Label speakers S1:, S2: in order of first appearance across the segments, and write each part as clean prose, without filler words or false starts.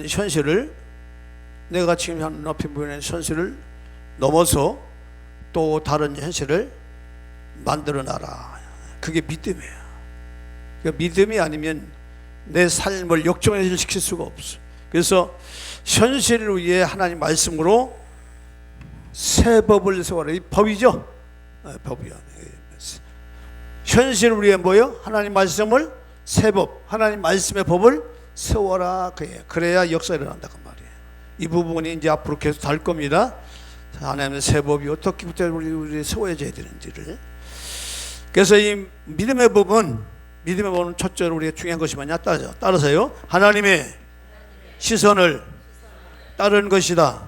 S1: 현실을, 내가 지금 눈앞에 보이는 현실을 넘어서 또 다른 현실을 만들어놔라. 그게 믿음이에요. 그러니까 믿음이 아니면 내 삶을 역전시킬 수가 없어. 그래서 현실을 위해 하나님 말씀으로 새 법을 세워라. 이 법이죠. 법이야. 현실을 위해 뭐요? 하나님 말씀을, 새 법, 하나님 말씀의 법을 세워라. 그래야 역사가 일어난다 그 말이에요. 이 부분이 이제 앞으로 계속 달 겁니다. 하나님의 새 법이 어떻게부터 우리 세워져야 되는지를. 그래서 이 믿음의 법은 첫째로 우리가 중요한 것이 뭐냐? 따라서요, 하나님의 시선을 따르는 것이다.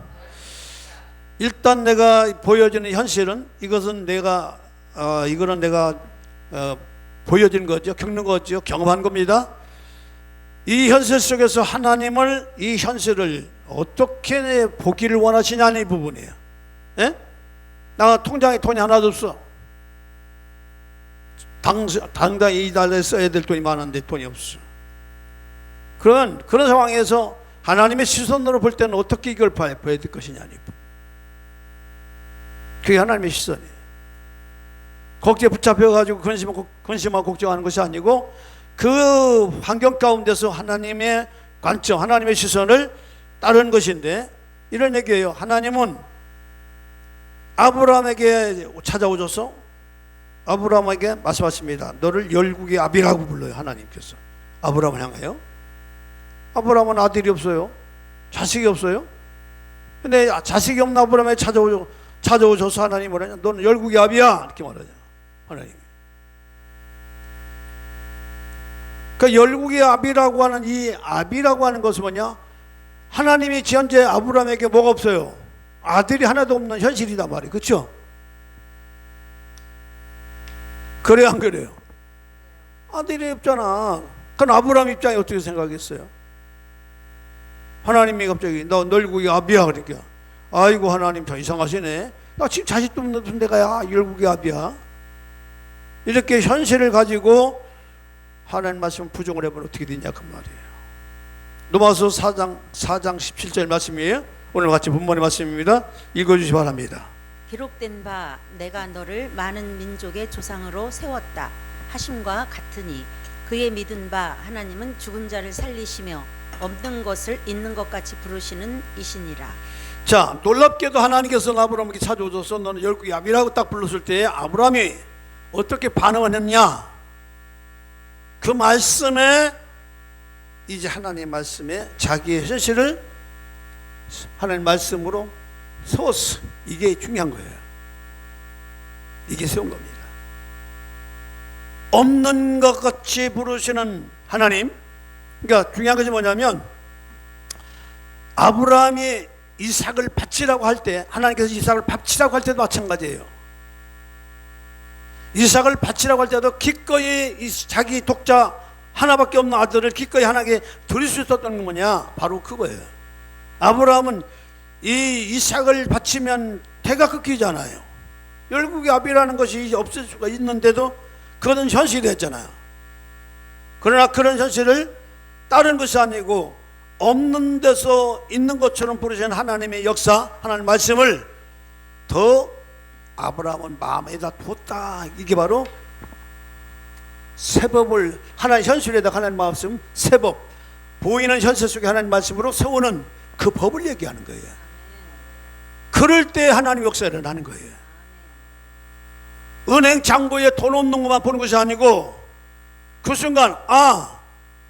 S1: 일단 내가 보여지는 현실은, 이거는 내가 보여지는 거죠. 겪는 거죠. 경험한 겁니다. 이 현실 속에서 하나님을, 이 현실을 어떻게 보기를 원하시냐는 이 부분이에요. 예? 나 통장에 돈이 하나도 없어. 당장 이 달에 써야 될 돈이 많은데 돈이 없어. 그런 상황에서 하나님의 시선으로 볼 때는 어떻게 이걸 봐야 될 것이냐. 그게 하나님의 시선이에요. 걱정에 붙잡혀가지고 근심하고 걱정하는 것이 아니고, 그 환경 가운데서 하나님의 관점, 하나님의 시선을 따르는 것인데, 이런 얘기예요. 하나님은 아브라함에게 찾아오셔서 아브라함에게 말씀하십니다. 너를 열국의 아비라고 불러요. 하나님께서 아브라함을 향하여. 아브라함은 아들이 없어요. 자식이 없어요. 근데 자식이 없는 아브라함에 찾아오셔서 하나님이 뭐라냐? 너는 열국의 아비야. 이렇게 말하죠. 하나님. 그러니까 열국의 아비라고 하는, 이 아비라고 하는 것은 뭐냐? 하나님이 현재 아브라함에게 뭐가 없어요? 아들이 하나도 없는 현실이단 말이에요. 그렇죠? 그래요, 안 그래요? 아들이 없잖아. 그럼 아브라함 입장에 어떻게 생각했어요? 하나님이 갑자기 너 열국의 아비야. 그러니까 아이고 하나님 더 이상하시네. 나 지금 자식도 없는 데가 열국의 아비야. 이렇게 현실을 가지고 하나님 말씀 부정을 해보면 어떻게 되냐 그 말이에요. 로마서 4장 17절 말씀이에요. 오늘 같이 본문의 말씀입니다. 읽어주시기 바랍니다.
S2: 기록된 바 내가 너를 많은 민족의 조상으로 세웠다 하심과 같으니 그의 믿은 바 하나님은 죽은 자를 살리시며 없는 것을 있는 것 같이 부르시는 이시니라.
S1: 자, 놀랍게도 하나님께서 아브라함에게 찾아오셔서 너는 열국의 아비라고 딱 불렀을 때 아브라함이 어떻게 반응을 했냐? 그 말씀에, 이제 하나님의 말씀에 자기의 현실을 하나님 말씀으로 세웠어. 이게 중요한 거예요. 이게 세운 겁니다. 없는 것 같이 부르시는 하나님. 그러니까 중요한 것이 뭐냐면, 아브라함이 이삭을 바치라고 할 때, 하나님께서 이삭을 바치라고 할 때도 마찬가지예요. 이삭을 바치라고 할 때도 기꺼이 자기 독자 하나밖에 없는 아들을 기꺼이 하나님께 드릴 수 있었던 건 뭐냐? 바로 그거예요. 아브라함은 이 이삭을 바치면 태가 끊기잖아요. 열국의 아비라는 것이 없을 수가 있는데도 그거는 현실이 됐잖아요. 그러나 그런 현실을 다른 것이 아니고 없는 데서 있는 것처럼 부르시는 하나님의 역사, 하나님의 말씀을 더 아브라함은 마음에다 뒀다. 이게 바로 새법을, 하나님 현실에다 하나님 말씀, 새법, 보이는 현실 속에 하나님 말씀으로 세우는 그 법을 얘기하는 거예요. 그럴 때 하나님 역사가 일어나는 거예요. 은행 창고에 돈 없는 것만 보는 것이 아니고, 그 순간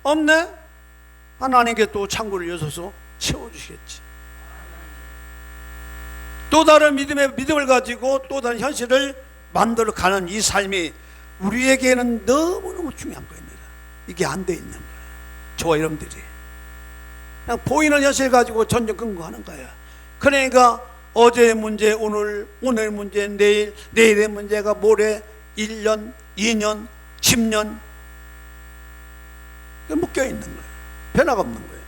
S1: 없네? 하나님께 또 창고를 여셔서 채워주시겠지. 또 다른 믿음을 가지고 또 다른 현실을 만들어가는 이 삶이 우리에게는 너무너무 중요한 겁니다. 이게 안 돼 있는 거예요. 저와 여러분들이 그냥 보이는 현실 가지고 전쟁 근거하는 거예요. 그러니까 어제의 문제 오늘 문제 내일의 문제가 모레 1년 2년 10년 묶여있는 거예요. 변화가 없는 거예요.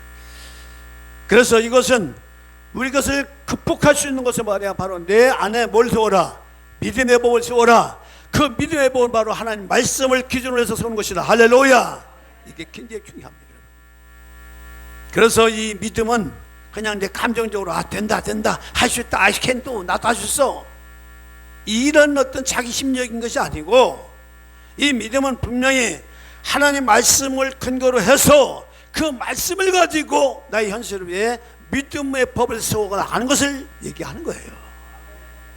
S1: 그래서 이것은 우리 것을 극복할 수 있는 것은 말이야, 바로 내 안에 뭘 세워라? 믿음의 법을 세워라. 그 믿음의 법은 바로 하나님 말씀을 기준으로 해서 세우는 것이다. 할렐루야. 이게 굉장히 중요합니다. 그래서 이 믿음은 그냥 내 감정적으로 된다 할 수 있다, I can do, 나도 할 수 있어, 이런 어떤 자기 심리적인 것이 아니고, 이 믿음은 분명히 하나님 말씀을 근거로 해서 그 말씀을 가지고 나의 현실을 위해 믿음의 법을 세워가는 것을 얘기하는 거예요.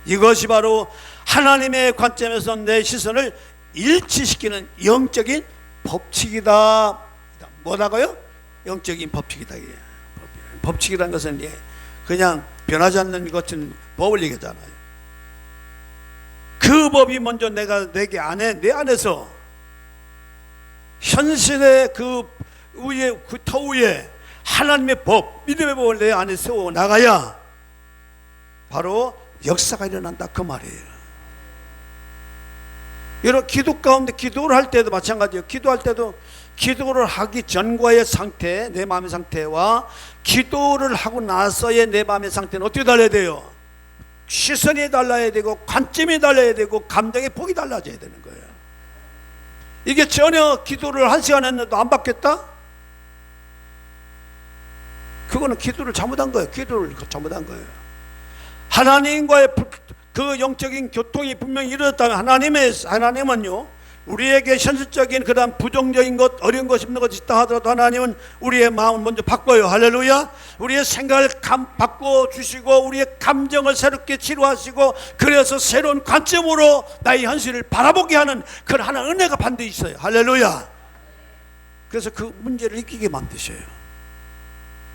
S1: 이것이 바로 하나님의 관점에서 내 시선을 일치시키는 영적인 법칙이다. 뭐라고요? 영적인 법칙이다. 법칙이라는 것은 그냥 변하지 않는 것은 법을 얘기하잖아요. 그 법이 먼저 내 안에서 현실의 그 터 위에 하나님의 법, 믿음의 법을 내 안에 세워 나가야 바로 역사가 일어난다, 그 말이에요. 여러분, 기도 가운데 기도를 할 때도 마찬가지예요. 기도할 때도 기도를 하기 전과의 상태, 내 마음의 상태와 기도를 하고 나서의 내 마음의 상태는 어떻게 달라야 돼요? 시선이 달라야 되고, 관점이 달라야 되고, 감정의 폭이 달라져야 되는 거예요. 이게 전혀 기도를 1시간 했는데도 안 받겠다? 그거는 기도를 잘못한 거예요. 기도를 잘못한 거예요. 하나님과의 그 영적인 교통이 분명히 이루어졌다면, 하나님은요, 우리에게 현실적인 그런 부정적인 것, 어려운 것, 힘든 것이 있다 하더라도 하나님은 우리의 마음을 먼저 바꿔요. 할렐루야. 우리의 생각을 바꿔주시고, 우리의 감정을 새롭게 치료하시고, 그래서 새로운 관점으로 나의 현실을 바라보게 하는 그런 하나의 은혜가 반드시 있어요. 할렐루야. 그래서 그 문제를 이기게 만드셔요.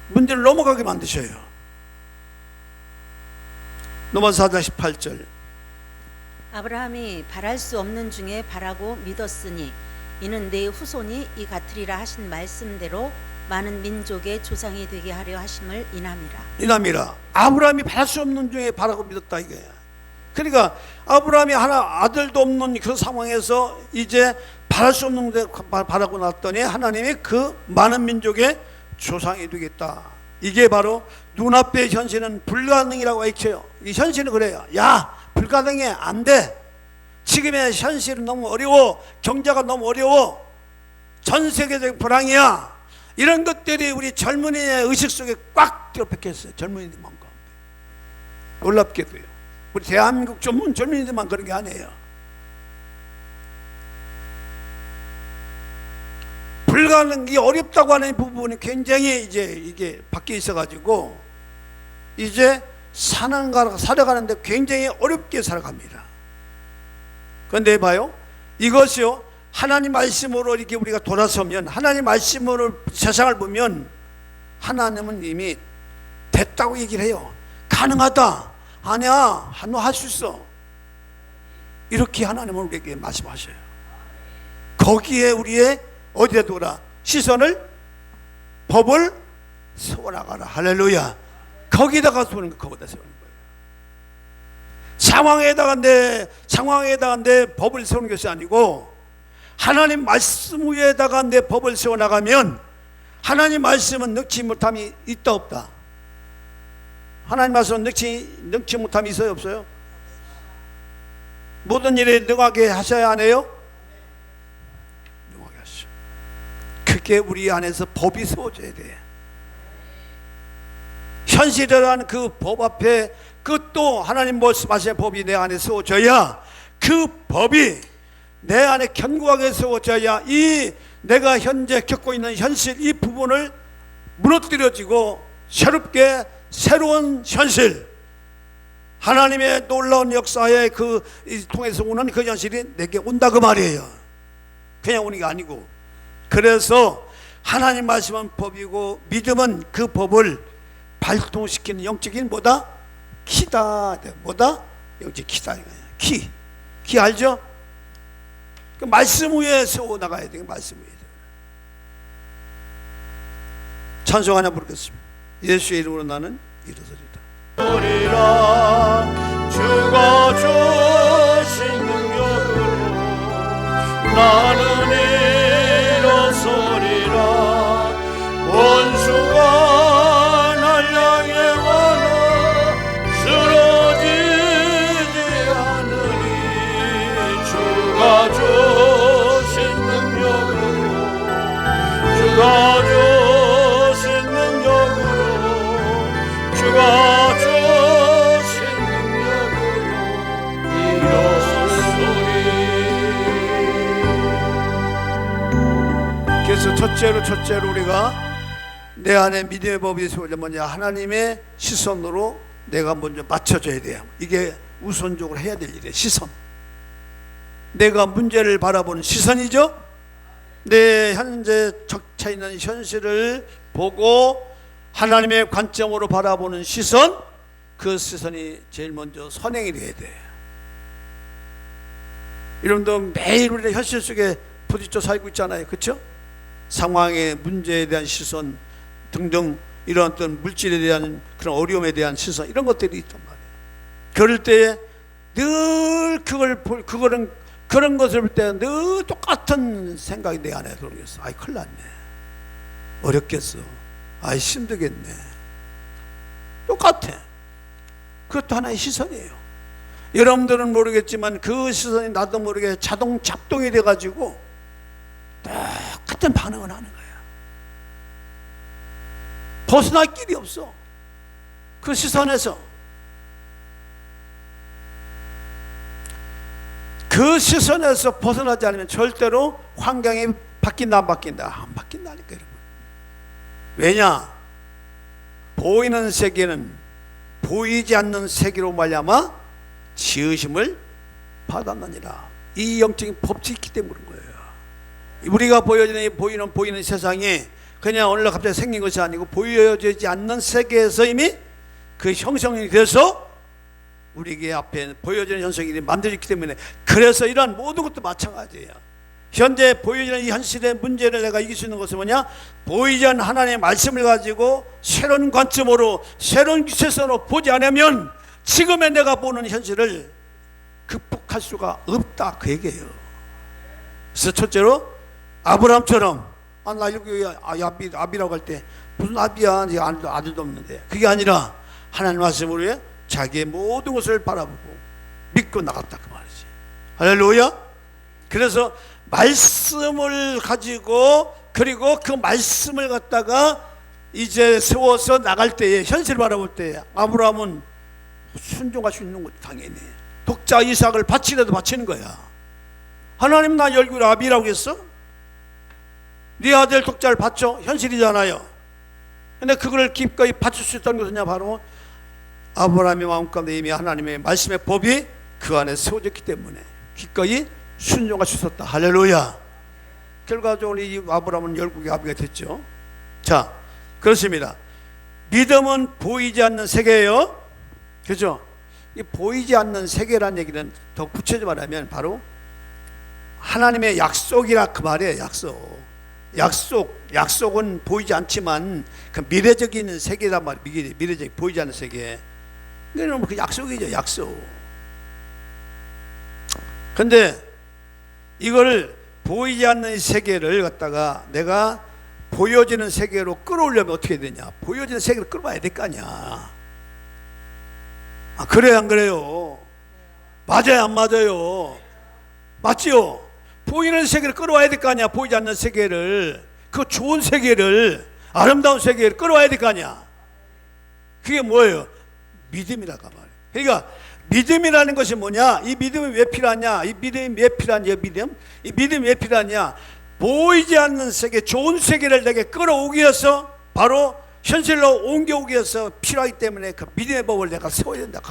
S1: 문제를 넘어가게 만드셔요. 로마서 4장 18절.
S2: 아브라함이 바랄 수 없는 중에 바라고 믿었으니 이는 내 후손이 이 같으리라 하신 말씀대로 많은 민족의 조상이 되게 하려 하심을 인함이라. 아브라함이 바랄 수 없는 중에 바라고 믿었다, 이거야. 그러니까 아브라함이 하나 아들도 없는 그 상황에서 이제 바랄 수 없는 데 바라고 났더니 하나님이 그 많은 민족의 조상이 되겠다. 이게 바로 눈앞의 현실은 불가능이라고 외쳐요. 이 현실은 그래요. 야, 불가능해, 안 돼. 지금의 현실은 너무 어려워. 경제가 너무 어려워. 전 세계적 불황이야. 이런 것들이 우리 젊은이의 의식 속에 꽉 들어박혔어요. 젊은이들만 가운데. 놀랍게도요. 우리 대한민국 전문 젊은이들만 그런 게 아니에요. 불가능이 어렵다고 하는 부분이 굉장히 이게 바뀌어 있어가지고 이제 살아가는데 굉장히 어렵게 살아갑니다. 그런데 봐요, 이것이요, 하나님 말씀으로 이렇게 우리가 돌아서면, 하나님 말씀으로 세상을 보면 하나님은 이미 됐다고 얘기를 해요. 가능하다. 아니야, 너 할 수 있어. 이렇게 하나님은 우리에게 말씀하셔요. 거기에 우리의 어디에 두라? 시선을, 법을 세워나가라. 할렐루야. 거기다가 세우는 거, 거기다 세우는 거예요. 상황에다가 내 법을 세우는 것이 아니고 하나님 말씀 위에다가 내 법을 세워나가면, 하나님 말씀은 능치 못함이 있다 없다? 하나님 말씀은 능치 못함이 있어요 없어요? 모든 일에 능하게 하셔야 하네요. 능하게 하시죠. 그게 우리 안에서 법이 세워져야 돼. 현실이라는 그 법 앞에 그 또 하나님 말씀하신 법이 내 안에 세워져야, 그 법이 내 안에 견고하게 세워져야 이 내가 현재 겪고 있는 현실, 이 부분을 무너뜨려지고 새롭게 새로운 현실, 하나님의 놀라운 역사에 그 통해서 오는 그 현실이 내게 온다, 그 말이에요. 그냥 오는 게 아니고. 그래서 하나님 말씀은 법이고 믿음은 그 법을 발동시키는 영적인 뭐다? 키다. 뭐다? 영적 키다. 키 알죠? 그 말씀 위에 세워 나가야 돼. 말씀 위에. 찬송 하나 부르겠습니다. 예수의 이름으로 나는 일어서리다. 주가 주신 능력으로 나는 일어서리라. 원수가 날 향해 와도 쓰러지지 않으리. 주가 주신 능력으로, 주가 주신 능력으로
S1: 그래서 첫째로 우리가 내 안에 믿음의 법이 세워지면 뭐냐, 하나님의 시선으로 내가 먼저 맞춰줘야 돼요. 이게 우선적으로 해야 될 일이에요. 시선. 내가 문제를 바라보는 시선이죠. 내 현재 적차 있는 현실을 보고 하나님의 관점으로 바라보는 시선, 그 시선이 제일 먼저 선행이 돼야 돼요. 여러분도 매일 우리 현실 속에 부딪혀 살고 있잖아요. 그렇죠? 상황의 문제에 대한 시선 등등, 이런 어떤 물질에 대한 그런 어려움에 대한 시선, 이런 것들이 있단 말이에요. 그럴 때에 늘 그런 것을 볼 때 늘 똑같은 생각이 내 안에 들어오겠어. 아이, 큰일 났네, 어렵겠어, 아이, 힘들겠네. 똑같아. 그것도 하나의 시선이에요. 여러분들은 모르겠지만 그 시선이 나도 모르게 자동 작동이 돼가지고 똑같은 반응을 하는 거야. 벗어날 길이 없어. 그 시선에서. 그 시선에서 벗어나지 않으면 절대로 환경이 바뀐다 안 바뀐다? 안 바뀐다니까, 여러분. 왜냐? 보이는 세계는 보이지 않는 세계로 말미암아 지으심을 받았느니라. 이 영적인 법칙이 있기 때문에 그런 거예요. 우리가 보이는 세상이 그냥 오늘날 갑자기 생긴 것이 아니고 보여지지 않는 세계에서 이미 그 형성이 돼서 우리에게 앞에 보여지는 현상이 만들어졌기 때문에, 그래서 이러한 모든 것도 마찬가지예요. 현재 보여지는 이 현실의 문제를 내가 이길 수 있는 것은 뭐냐? 보이지 않는 하나님의 말씀을 가지고 새로운 관점으로, 새로운 시선으로 보지 않으면 지금의 내가 보는 현실을 극복할 수가 없다, 그 얘기예요. 그래서 첫째로 아브라함처럼, 나 여기 아비라고 할 때 무슨 아비야, 아들도 없는데, 그게 아니라 하나님 말씀으로 자기의 모든 것을 바라보고 믿고 나갔다, 그 말이지. 할렐루야. 그래서 말씀을 가지고, 그리고 그 말씀을 갖다가 이제 세워서 나갈 때에, 현실을 바라볼 때에 아브라함은 순종할 수 있는 것, 당연히 독자 이삭을 바치려도 바치는 거야. 하나님, 나 열국 아비라고 했어? 네 아들 독자를 바쳐? 현실이잖아요. 근데 그걸 기꺼이 바칠 수 있다는 것은 바로 아브라함의 마음 가운데 이미 하나님의 말씀의 법이 그 안에 세워졌기 때문에 기꺼이 순종할 수 있었다. 할렐루야. 결과적으로 이 아브라함은 열국의 아비가 됐죠. 자, 그렇습니다. 믿음은 보이지 않는 세계예요. 그죠? 이 보이지 않는 세계라는 얘기는 더 구체적으로 말하면 바로 하나님의 약속이라 그 말이에요. 약속은 보이지 않지만 그 미래적인 세계란 말이에요. 미래적인 보이지 않는 세계. 그러면 그 약속이죠, 약속. 근데 이걸 보이지 않는 세계를 갖다가 내가 보여지는 세계로 끌어오려면 어떻게 되냐? 보여지는 세계를 끌어와야 될 거 아니야. 그래요, 안 그래요? 맞아요, 안 맞아요? 맞지요? 보이는 세계를 끌어와야 될 거 아니야. 보이지 않는 세계를, 그 좋은 세계를, 아름다운 세계를 끌어와야 될 거 아니야. 그게 뭐예요? 믿음이라고 말이에요. 그러니까 믿음이라는 것이 뭐냐? 이 믿음이 왜 필요하냐? 이 믿음이 왜 필요하냐? 이 믿음이 왜 필요하냐? 보이지 않는 세계, 좋은 세계를 내게 끌어오기 위해서, 바로 현실로 옮겨오기 위해서 필요하기 때문에 그 믿음의 법을 내가 세워야 된다.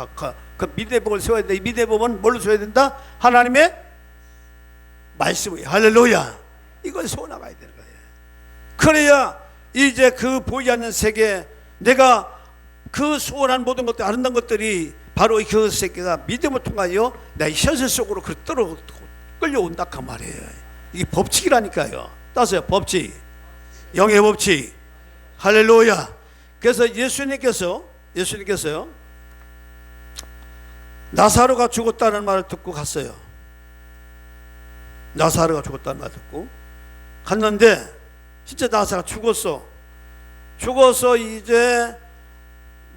S1: 그 믿음의 법을 세워야 된다. 이 믿음의 법은 뭘로 세워야 된다? 하나님의 말씀이에요. 할렐루야. 이걸 세워나가야 되는 거예요. 그래야 이제 그 보이지 않는 세계, 내가 그 소원한 모든 것들, 아름다운 것들이 바로 그 세계가 믿음을 통하여 내 현실 속으로 끌려온다 그 말이에요. 이게 법칙이라니까요. 따서요, 법칙, 영의 법칙. 할렐루야. 그래서 예수님께서요 나사로가 죽었다는 말을 듣고 갔어요. 나사로가 죽었다는 말을 듣고 갔는데 진짜 나사로가 죽어서 이제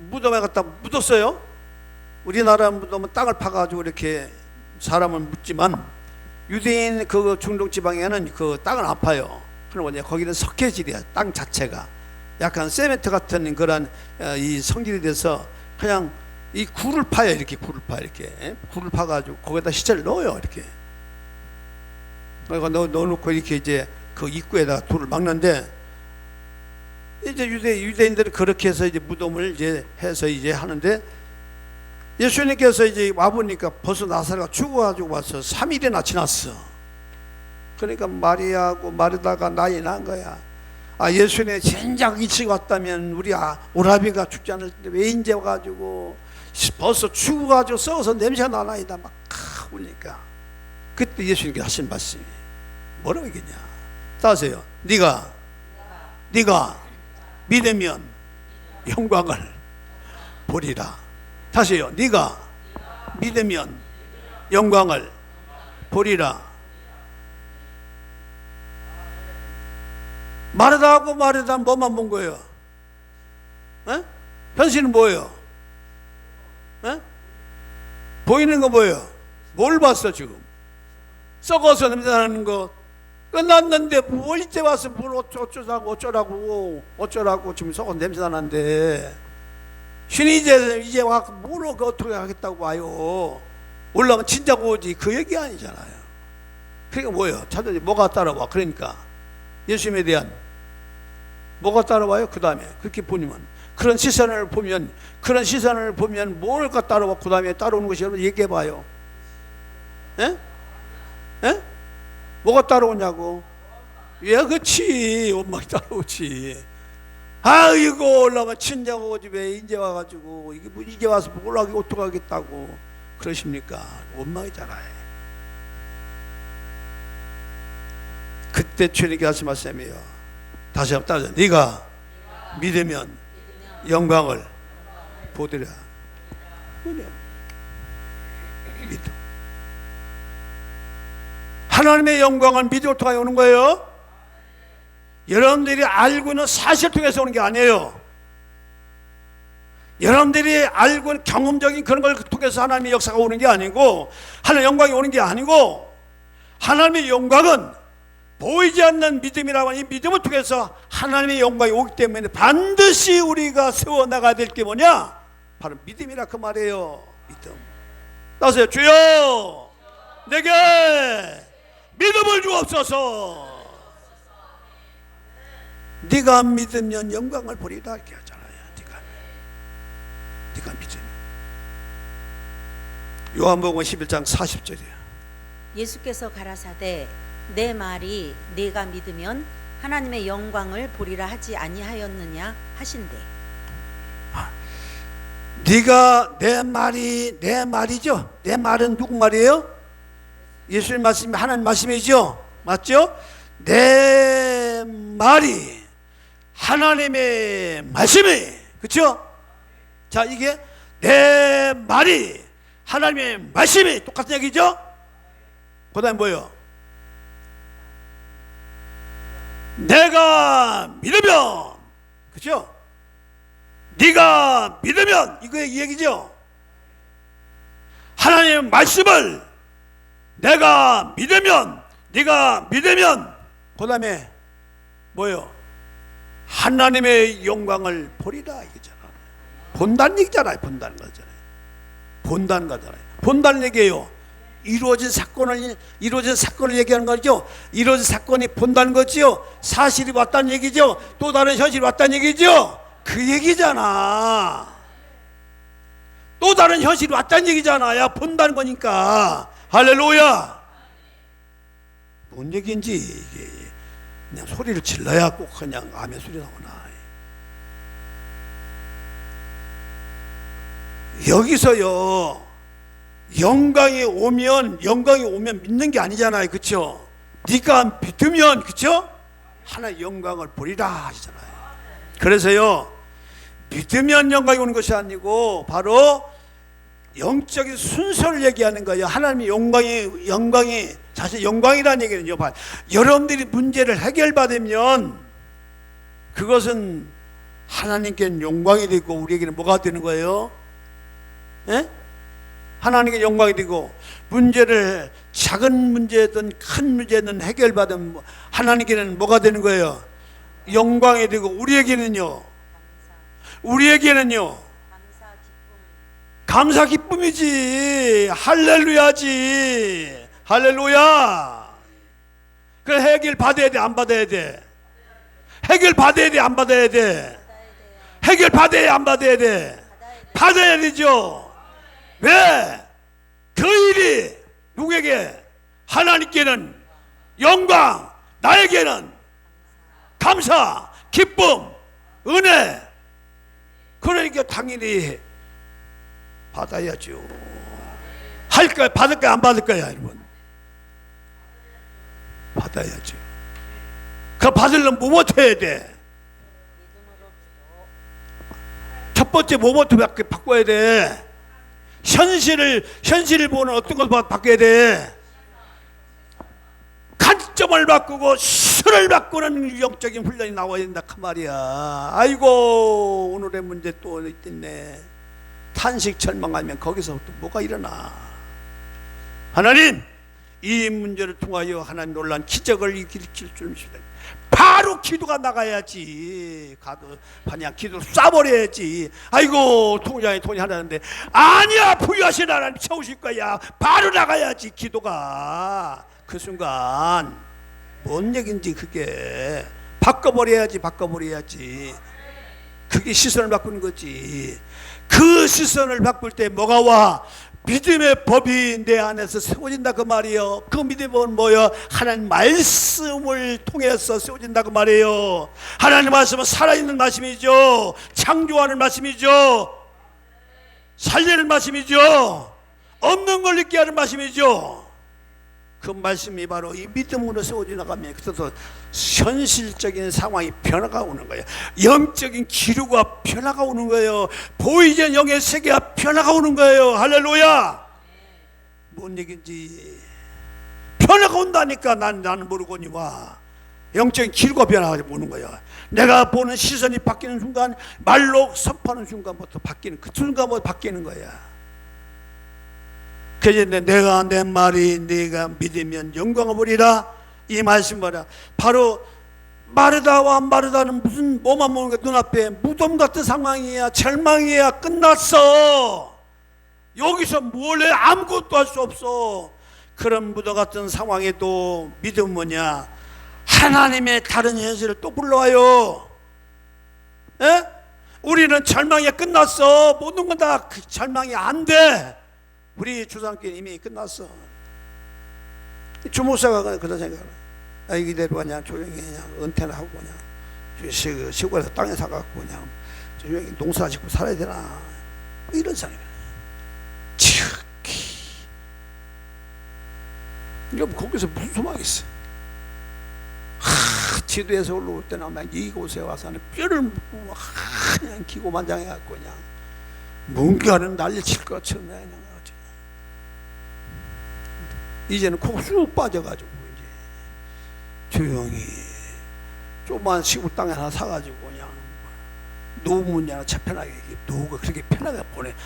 S1: 무덤에 갖다 묻었어요. 우리나라 무덤은 땅을 파가지고 이렇게 사람을 묻지만 유대인 그 중동 지방에는 그 땅을 안 파요. 그럼 뭐냐, 거기는 석회질이야. 땅 자체가 약간 세멘트 같은 그런 이 성질이 돼서 그냥 이 굴을 파요. 이렇게 굴을 파가지고 거기다 시체를 넣어요. 이렇게 넣어놓고 이렇게 이제 그 입구에다가 돌을 막는데, 이제 유대인들은 그렇게 해서 이제 무덤을 이제 해서 이제 하는데, 예수님께서 이제 와보니까 벌써 나사로가 죽어가지고 와서 3일이나 지났어. 그러니까 마리아하고 마르다가 난리 난 거야. 아, 예수님의 진작 일찍 왔다면 우리 오라비가 죽지 않을 텐데 왜 이제 와가지고 벌써 죽어가지고 썩어서 냄새가 나나이다 막 울니까, 그때 예수님께서 하신 말씀이 뭐라고 얘기했냐? 따세요. 네가 믿으면 영광을 보리라. 다시요. 네가 믿으면 영광을 보리라. 마르다하고 마르다 뭐만 본 거예요? 에? 현실은 뭐예요? 에? 보이는 거 뭐예요? 뭘 봤어 지금? 썩어서 냄새나는 거 끝났는데 뭘 이제 와서 뭘 어쩌라고 지금 썩어서 냄새나는데, 신이 이제 와서 뭘 어떻게 하겠다고 와요? 올라오면 진작 오지 그 얘기 아니잖아요. 그러니까 뭐예요? 차라리 뭐가 따라와? 그러니까 예수님에 대한 뭐가 따라와요? 그 다음에 그렇게 보면 그런 시선을 보면 뭘가 따라와? 그 다음에 따라오는 것이 여러분 얘기해봐요. 에? 에? 뭐가 따라오냐고? 예, 그렇지. 원망이 따라오지. 아이고, 올라가 친자가 오지 왜 이제 와가지고 이게 뭐 이제 와서 뭘 하기 어떡하겠다고 그러십니까? 원망이잖아요. 그때 주님께 하신 말씀이에요. 다시 한번 따져. 네가 믿으면 영광을 보리라. 믿음. 하나님의 영광은 믿음을 통해 오는 거예요. 여러분들이 알고 있는 사실 통해서 오는 게 아니에요. 여러분들이 알고 있는 경험적인 그런 걸 통해서 하나님의 역사가 오는 게 아니고, 하나님의 영광이 오는 게 아니고, 하나님의 영광은 보이지 않는 믿음이라고 하는 이 믿음을 통해서 하나님의 영광이 오기 때문에 반드시 우리가 세워나가야 될 게 뭐냐? 바로 믿음이라 그 말이에요. 믿음. 따세요. 주여 내게 믿음을 주옵소서. 네가 믿으면 영광을 보리라 이렇게 하잖아요. 네가 믿으면. 요한복음 11장 40절이에요.
S2: 예수께서 가라사대 내 말이 네가 믿으면 하나님의 영광을 보리라 하지 아니하였느냐 하신대.
S1: 네가 내 말이죠. 내 말은 누구 말이에요? 예수님 말씀이 하나님 말씀이죠. 맞죠? 내 말이 하나님의 말씀이, 그렇죠? 자, 이게 내 말이 하나님의 말씀이 똑같은 얘기죠? 그 다음에 뭐예요? 내가 믿으면, 그렇죠? 네가 믿으면, 이거 이 얘기죠? 하나님의 말씀을 내가 믿으면, 네가 믿으면, 그 다음에 뭐예요? 하나님의 영광을 보리라 이거잖아. 본다는 얘기잖아요. 본다는 거잖아요. 본다는 거잖아요. 본다는 얘기예요. 이루어진 사건을 얘기하는 거죠. 이루어진 사건이 본다는 거죠. 사실이 왔다는 얘기죠. 또 다른 현실이 왔다는 얘기죠. 그 얘기잖아. 또 다른 현실이 왔다는 얘기잖아. 야, 본다는 거니까. 할렐루야. 뭔 얘기인지 이게 그냥 소리를 질러야 꼭 그냥 아멘 소리 나오나. 여기서요, 영광이 오면 믿는 게 아니잖아요. 그렇죠? 네가 믿으면, 그렇죠? 하나의 영광을 보리라 하시잖아요. 그래서요, 믿으면 영광이 오는 것이 아니고 바로 영적인 순서를 얘기하는 거예요. 하나님의 영광이 사실 영광이라는 얘기는요, 여러분들이 문제를 해결받으면 그것은 하나님께는 영광이 되고 우리에게는 뭐가 되는 거예요? 예? 하나님께 영광이 되고, 문제를 작은 문제든 큰 문제든 해결받으면 하나님께는 뭐가 되는 거예요? 영광이 되고, 우리에게는요 감사 기쁨이지. 할렐루야지. 할렐루야. 그래 해결 받아야 돼, 안 받아야 돼? 해결 받아야 돼, 안 받아야 돼? 해결 받아야 안 받아야 돼? 받아야 되죠. 왜? 그 일이 누구에게? 하나님께는 영광, 나에게는 감사, 기쁨, 은혜. 그러니까 당연히 받아야죠. 할까요? 받을까요? 안 받을까요, 여러분? 받아야죠. 그 받으려면 뭐부터 해야 돼? 첫 번째 뭐부터 바꿔야 돼? 현실을 보는 어떤 걸 바꿔야 돼? 관점을 바꾸고 수를 바꾸는 영적인 훈련이 나와야 된다 그 말이야. 아이고 오늘의 문제 또 있겠네. 탄식 절망하면 거기서 또 뭐가 일어나. 하나님 이 문제를 통하여 하나님 놀란 기적을 일으킬 줄 믿습니다. 바로 기도가 나가야지. 가도 그냥 기도를 쏴버려야지. 아이고 통장에 돈이 하나인데 아니야 부유하신 하나님 채우실 거야. 바로 나가야지 기도가. 그 순간 뭔 얘긴지 그게 바꿔버려야지. 그게 시선을 바꾸는 거지. 그 시선을 바꿀 때 뭐가 와? 믿음의 법이 내 안에서 세워진다 그 말이에요. 그 믿음의 법은 뭐예요? 하나님 말씀을 통해서 세워진다 그 말이에요. 하나님 말씀은 살아있는 말씀이죠. 창조하는 말씀이죠. 살리는 말씀이죠. 없는 걸 있게 하는 말씀이죠. 그 말씀이 바로 이 믿음으로 세워져 나가면 그래서 현실적인 상황이 변화가 오는 거예요. 영적인 기류가 변화가 오는 거예요. 보이지 않는 영의 세계가 변화가 오는 거예요. 할렐루야. 뭔 얘기인지 변화가 온다니까. 나는 모르거니와 영적인 기류가 변화가 오는 거예요. 내가 보는 시선이 바뀌는 순간, 말로 선포하는 순간부터 바뀌는, 그 순간부터 바뀌는 거야. 그래서 내가 내 말이 네가 믿으면 영광을 보리라. 이 말씀 봐라. 바로 마르다와 마르다는 무슨 뭐만 보는 거야. 눈앞에 무덤 같은 상황이야. 절망이야. 끝났어. 여기서 뭘 해? 아무것도 할 수 없어. 그런 무덤 같은 상황에도 믿음은 뭐냐? 하나님의 다른 현실을 또 불러와요. 에? 우리는 절망이 끝났어. 모든 건 다 그 절망이 안 돼. 우리 주상께 이미 끝났어. 주목사가 그런 생각을. 이대로 그냥 조용히 그냥 은퇴나 하고 그냥 시골에서 땅에 사갖고 그냥 조용히 농사 짓고 살아야 되나. 이런 생각이. 여러분 거기서 무슨 소망이 있어? 지도에서 올라올 때는 막 이곳에 와서는 뼈를 묻고 그냥 기고만장해갖고 그냥 뭔가는 난리칠 것처럼 그냥 이제는 콕 쑥 빠져가지고 이제 조용히 조그만 시골 땅에 하나 사가지고 그냥 노무문이 하나 차 편하게 노후가 그렇게 편하게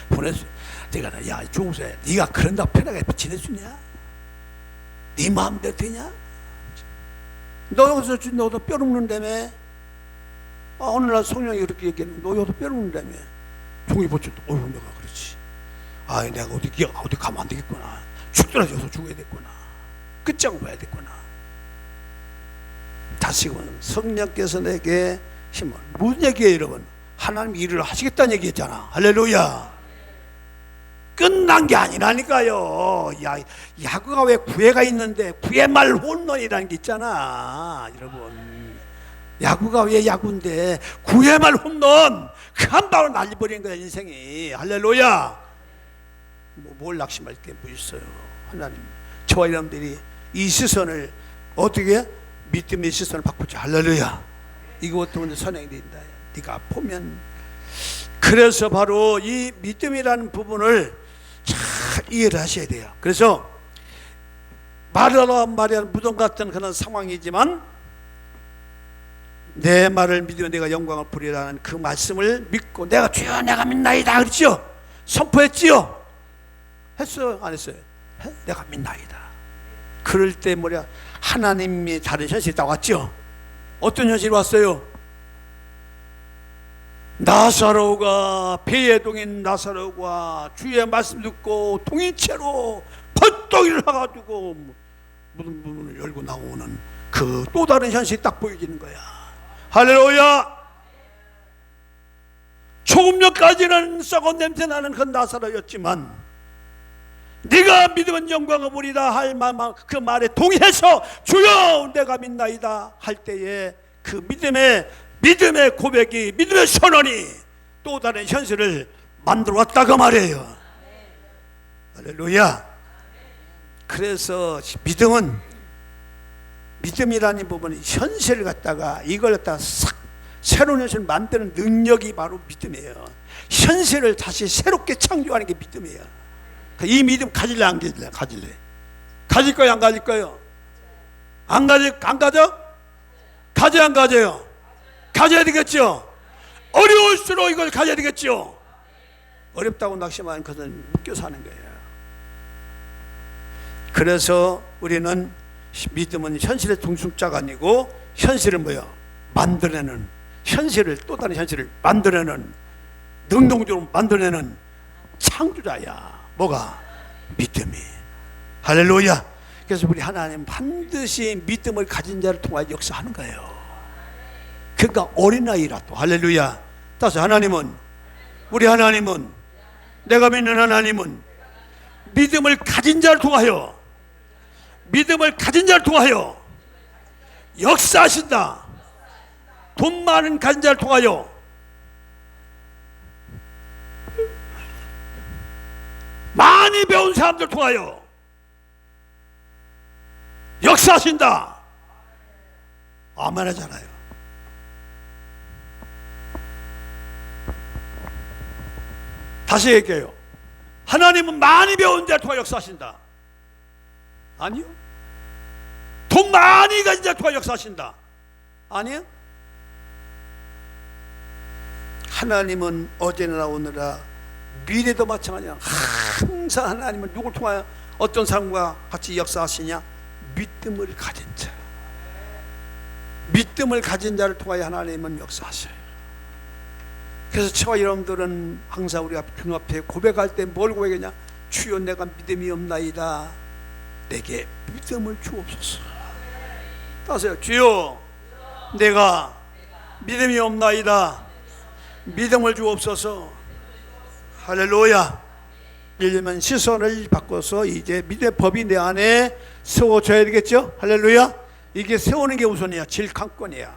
S1: 보냈어. 내가 야 조우세 네가 그런다고 편하게 지낼 수 있냐? 네 마음대로 되냐? 너 여기서 너도 뼈 눕는다며? 어느 날 성령이 그렇게 얘기했는데 너 여기서 뼈 눕는다며? 종이 버쳤다. 어휴 내가 그렇지. 내가 어디 가면 안 되겠구나. 죽더라도 죽어야 됐구나. 끝장 봐야 됐구나. 다시금 성령께서 내게 힘을. 무슨 얘기예요 여러분? 하나님 일을 하시겠다는 얘기했잖아. 할렐루야. 끝난 게 아니라니까요. 야구가 왜 구회가 있는데 구회말 홈런이라는 게 있잖아. 여러분 야구가 왜 야구인데 구회말 홈런 그 한 방으로 날려버리는 거야 인생이. 할렐루야. 뭘 낙심할 게 뭐 있어요. 하나님 저와 여러분들이 이 시선을 어떻게 믿음의 시선을 바꾸자. 할렐루야. 이것 때문에 선행이 된다. 네가 보면 그래서 바로 이 믿음이라는 부분을 잘 이해를 하셔야 돼요. 그래서 마리아는 무덤 같은 그런 상황이지만 내 말을 믿으면 내가 영광을 보리라는 그 말씀을 믿고 내가 주여 내가 믿나이다 그랬죠. 선포했지요. 했어요? 안 했어요? 내가 믿나이다. 그럴 때 뭐냐 하나님이 다른 현실이 나왔죠. 어떤 현실이 왔어요? 나사로가 배에 동인 나사로가 주의 말씀 듣고 동인체로 벌떡 일어나가지고 무슨 문을 열고 나오는 그 또 다른 현실이 딱 보여지는 거야. 할렐루야. 조금 전까지는 썩은 냄새 나는 그 나사로였지만 네가 믿으면 영광을 보리다 할 그 말에 동의해서 주여 내가 믿나이다 할 때에 그 믿음의 고백이, 믿음의 선언이 또 다른 현실을 만들어 왔다 그 말이에요. 할렐루야. 그래서 믿음이라는 부분이 현실을 갖다가 이걸 갖다가 싹 새로운 현실을 만드는 능력이 바로 믿음이에요. 현실을 다시 새롭게 창조하는 게 믿음이에요. 이 믿음 가질래 안 가질래? 가질 거예요 안 가질 거예요? 안 가져? 가져 안 가져요? 가져야 되겠죠. 어려울수록 이걸 가져야 되겠죠. 어렵다고 낙심하는 것은 묶여 사는 거예요. 그래서 우리는 믿음은 현실의 동승자가 아니고 현실을 만들어내는, 현실을 또 다른 현실을 만들어내는, 능동적으로 만들어내는 창조자야. 뭐가? 믿음이. 할렐루야. 그래서 우리 하나님 반드시 믿음을 가진 자를 통하여 역사하는 거예요. 그러니까 어린아이라도. 할렐루야. 따라서 우리 하나님은, 내가 믿는 하나님은 믿음을 가진 자를 통하여 역사하신다. 돈 많은 가진 자를 통하여 많이 배운 사람들 통하여 역사하신다. 아멘 하잖아요. 다시 얘기해요. 하나님은 많이 배운 자를 통하여 역사하신다. 아니요. 돈 많이 가진 자를 통하여 역사하신다. 아니요. 하나님은 어제나 오늘나 미래도 마찬가지야. 항상 하나님은 누굴 통하여 어떤 사람과 같이 역사하시냐? 믿음을 가진 자. 믿음을 가진 자를 통하여 하나님은 역사하셔요. 그래서 저와 여러분들은 항상 우리가 주님 앞에 고백할 때 뭘 고백하냐? 주여 내가 믿음이 없나이다. 내게 믿음을 주옵소서. 따세요. 주여 내가 믿음이 없나이다. 믿음을 주옵소서. 할렐루야. 이러면 시선을 바꿔서 이제 믿음의 법이 내 안에 세워져야 되겠죠. 할렐루야. 이게 세우는 게 우선이야. 질강권이야.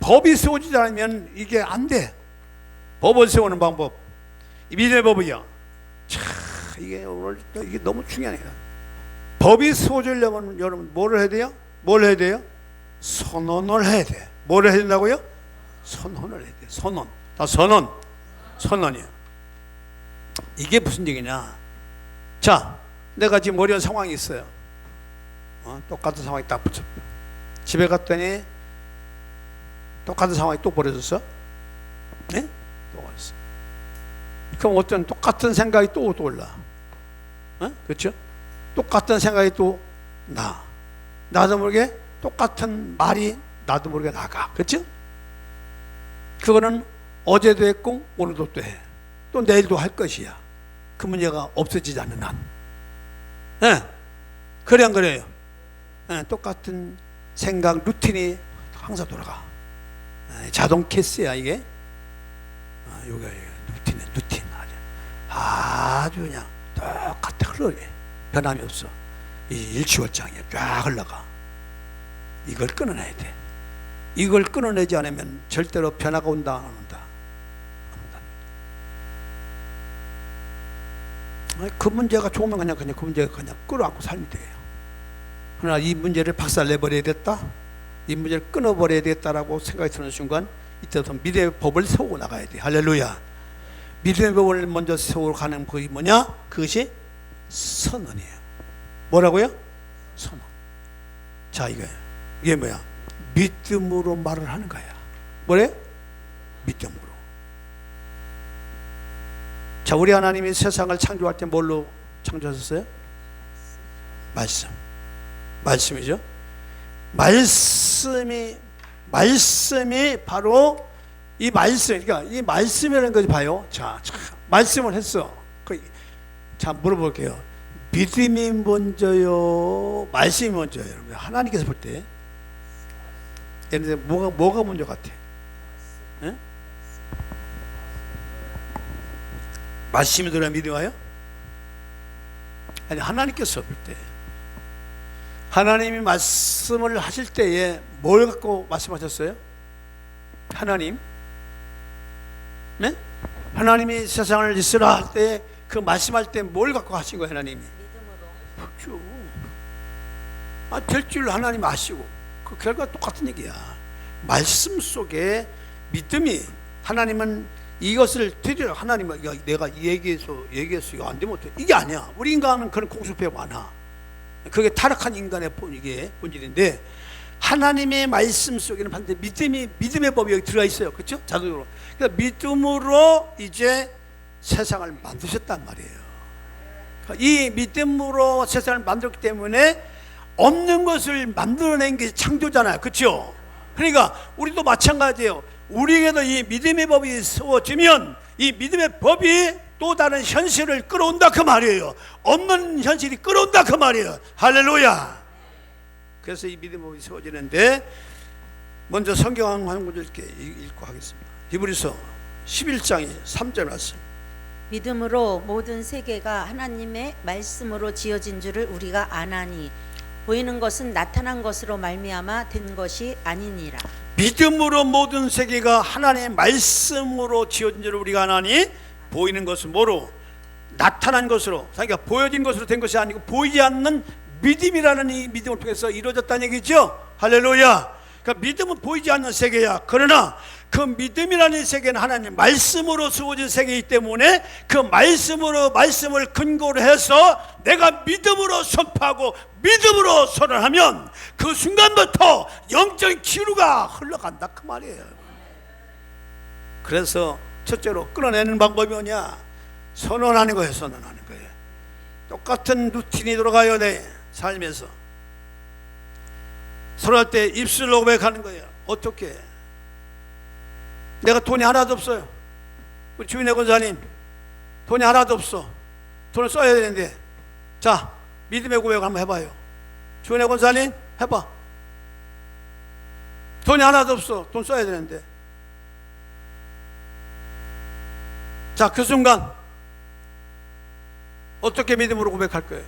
S1: 법이 세워지지 않으면 이게 안 돼. 법을 세우는 방법, 이 믿음의 법이야. 이게 오늘 이게 너무 중요해요. 법이 세워지려면 여러분 뭘 해야 돼요? 선언을 해야 돼. 뭘 해야 된다고요? 선언을 해야 돼. 선언이야. 이게 무슨 얘기냐? 자, 내가 지금 어려운 상황이 있어요. 똑같은 상황이 딱 붙여. 집에 갔더니 똑같은 상황이 또 벌어졌어. 네? 또 벌어졌어. 그럼 어떤 똑같은 생각이 또 올라. 그렇죠? 똑같은 생각이 또 나도 모르게 똑같은 말이 나도 모르게 나가. 그렇죠? 그거는 어제도 했고 오늘도 또 해. 또 내일도 할 것이야. 그 문제가 없어지지 않는 한. 그래 안 그래요? 똑같은 생각 루틴이 항상 돌아가. 자동 캐스야 이게. 요게 루틴 아주 그냥 똑같아 흘러요. 변함이 없어. 이 일치월장이야. 쫙 흘러가. 이걸 끊어내야 돼. 이걸 끊어내지 않으면 절대로 변화가 온다 안 온다. 그 문제가 좋으면 그냥 그 문제가 그냥 끌어안고 살면 돼요. 그러나 이 문제를 박살내버려야 됐다, 이 문제를 끊어버려야 되겠다라고 생각이 드는 순간 이때부터 믿음의 법을 세우고 나가야 돼. 할렐루야. 믿음의 법을 먼저 세우고 가는 법이 뭐냐? 그것이 선언이에요. 뭐라고요? 선언. 자, 이게 뭐야? 믿음으로 말을 하는 거야. 뭐래? 믿음으로. 자, 우리 하나님이 세상을 창조할 때 뭘로 창조하셨어요? 말씀이죠. 말씀이 바로 이 말씀, 그러니까 이 말씀이라는 것을 봐요. 자, 말씀을 했어. 자, 물어볼게요. 믿음이 먼저요? 말씀이 먼저요? 여러분, 하나님께서 볼 때 예를 들어 뭐가 먼저 같아? 예? 말씀이 들어야 믿음이 와요? 아니, 하나님께서 볼 때, 하나님이 말씀을 하실 때에 뭘 갖고 말씀하셨어요? 하나님? 네? 하나님이 세상을 있으라 할 때 그 말씀할 때 뭘 갖고 하신 거예요, 하나님이?
S2: 믿음으로.
S1: 그렇죠. 될 줄 하나님 아시고 그 결과 똑같은 얘기야. 말씀 속에 믿음이, 하나님은 이것을 드리라, 하나님은 내가 얘기해서 이거 안 되면 어떡해, 이게 아니야. 우리 인간은 그런 공수표가 많아. 그게 타락한 인간의 이게 본질인데, 하나님의 말씀 속에는 반드시 믿음의 법이 여기 들어가 있어요. 그렇죠? 자동으로. 그러니까 믿음으로 이제 세상을 만드셨단 말이에요. 이 믿음으로 세상을 만들었기 때문에 없는 것을 만들어낸 게 창조잖아요. 그렇죠? 그러니까 우리도 마찬가지예요. 우리에게도 이 믿음의 법이 세워지면 이 믿음의 법이 또 다른 현실을 끌어온다 그 말이에요. 없는 현실이 끌어온다 그 말이에요. 할렐루야. 그래서 이 믿음의 법이 세워지는데, 먼저 성경 한 구절 이렇게 읽고 하겠습니다. 히브리서 11장의 3절 말씀.
S2: 믿음으로 모든 세계가 하나님의 말씀으로 지어진 줄을 우리가 아나니 보이는 것은 나타난 것으로 말미암아 된 것이 아니니라.
S1: 믿음으로 모든 세계가 하나님의 말씀으로 지어진 줄을 우리가 아나니 보이는 것은 뭐로? 나타난 것으로. 그러니까 보여진 것으로 된 것이 아니고 보이지 않는 믿음이라는 이 믿음을 통해서 이루어졌다는 얘기죠. 할렐루야. 그러니까 믿음은 보이지 않는 세계야. 그러나 그 믿음이라는 세계는 하나님 말씀으로 세워진 세계이기 때문에 그 말씀을 근거로 해서 내가 믿음으로 선포하고 믿음으로 선언하면 그 순간부터 영적인 기류가 흘러간다 그 말이에요. 그래서 첫째로 끌어내는 방법이 뭐냐? 선언하는 거예요. 선언하는 거예요. 똑같은 루틴이 돌아가요. 내 삶에서 선언할 때 입술로 고백하는 거예요. 어떻게? 내가 돈이 하나도 없어요. 우리 주인의 권사님 돈이 하나도 없어. 돈을 써야 되는데, 자, 믿음의 고백을 한번 해봐요. 주인의 권사님 해봐. 돈이 하나도 없어. 돈 써야 되는데. 자, 그 순간 어떻게 믿음으로 고백할 거예요?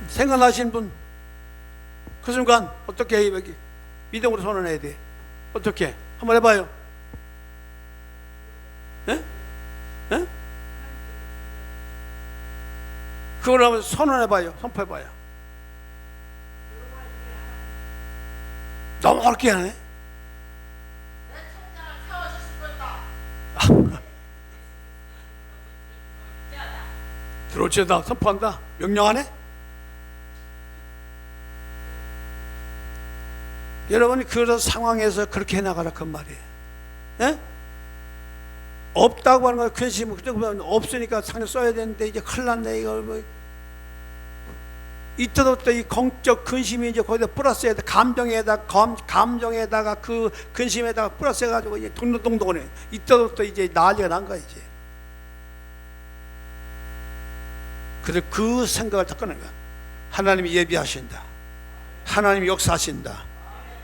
S1: 생각나시는 분, 그 순간 어떻게 해요? 여기 믿음으로 선언해야 돼. 어떻게? 한번 해봐요. 예? 예? 그걸 한번 선언해봐요. 선포해봐요. 너무 어렵게 하네. 들어올지어다 선포한다. 명령하네. 여러분이 그런 상황에서 그렇게 해나가라 그 말이에요. 예? 없다고 하는 거 근심, 없으니까 상을 써야 되는데 이제 큰일 났네. 이걸 뭐 이때도 또 이 공적 근심이 이제 거기다 플러스에다 감정에다가 그 근심에다가 플러스해가지고 이제 동동동동해. 이때도 또 이제 난리가 난 거야 이제. 그래서 그 생각을 다 꺼낸 거야. 하나님이 예비하신다. 하나님이 역사하신다.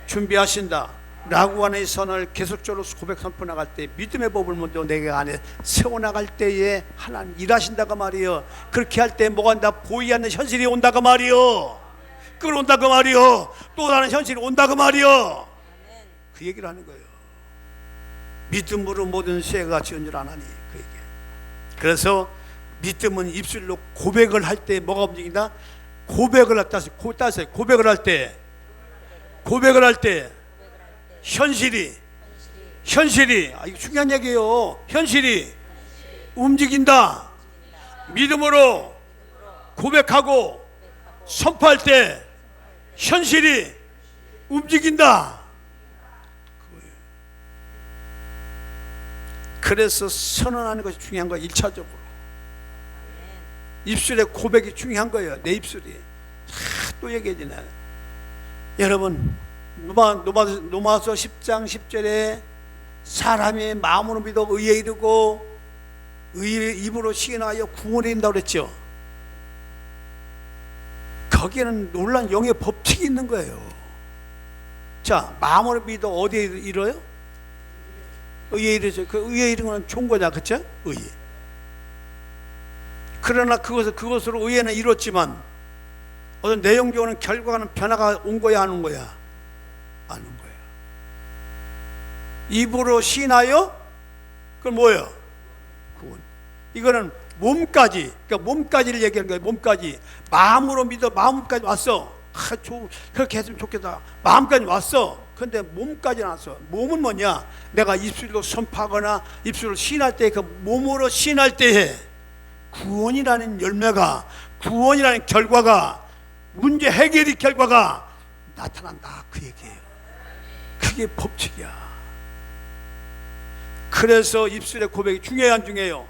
S1: 준비하신다 라고 하는 이 선을 계속적으로 고백 선포 나갈 때, 믿음의 법을 먼저 내게 안에 세워나갈 때에 하나님 일하신다고 말이요. 그렇게 할 때 뭐가 온다? 보이지 않는 현실이 온다고 말이요. 끌어온다고 말이요. 또 다른 현실이 온다고 말이요. 그 얘기를 하는 거예요. 믿음으로 모든 세계가 지은 줄 아나니 그 얘기. 그래서 믿음은 입술로 고백을 할 때 뭐가 움직인다? 고백을 할 때 현실이 이거 중요한 얘기예요. 현실이 움직인다. 믿음으로 고백하고 선포할 때 현실이 움직인다. 그래서 선언하는 것이 중요한 거예요. 1차적으로 입술의 고백이 중요한 거예요. 내 입술이. 또 얘기해지네. 여러분, 로마서 10장 10절에 사람이 마음으로 믿어 의에 이르고 의의 입으로 시인하여 구원에 이른다고 그랬죠. 그 거기에는 놀란 영의 법칙이 있는 거예요. 자, 마음으로 믿어 어디에 이뤄요? 의에 이르죠. 그 의에 이르는 건 좋은 거냐, 그쵸? 의에. 그러나 그것으로 의에는 이뤘지만 어떤 내용적으로 결과는 변화가 온 거야, 안 온 거야? 안 온 거야. 입으로 시인하여 그건 뭐예요? 구원. 이거는 몸까지, 그러니까 몸까지를 얘기하는 거예요. 몸까지. 마음으로 믿어 마음까지 왔어. 그렇게 했으면 좋겠다. 마음까지 왔어. 근데 몸까지는 왔어. 몸은 뭐냐? 내가 입술로 선포하거나 입술로 시인할 때, 그 몸으로 시인할 때에 구원이라는 열매가, 구원이라는 결과가, 문제 해결의 결과가 나타난다, 그 얘기예요. 그게 법칙이야. 그래서 입술의 고백이 중요해요, 안 중요해요?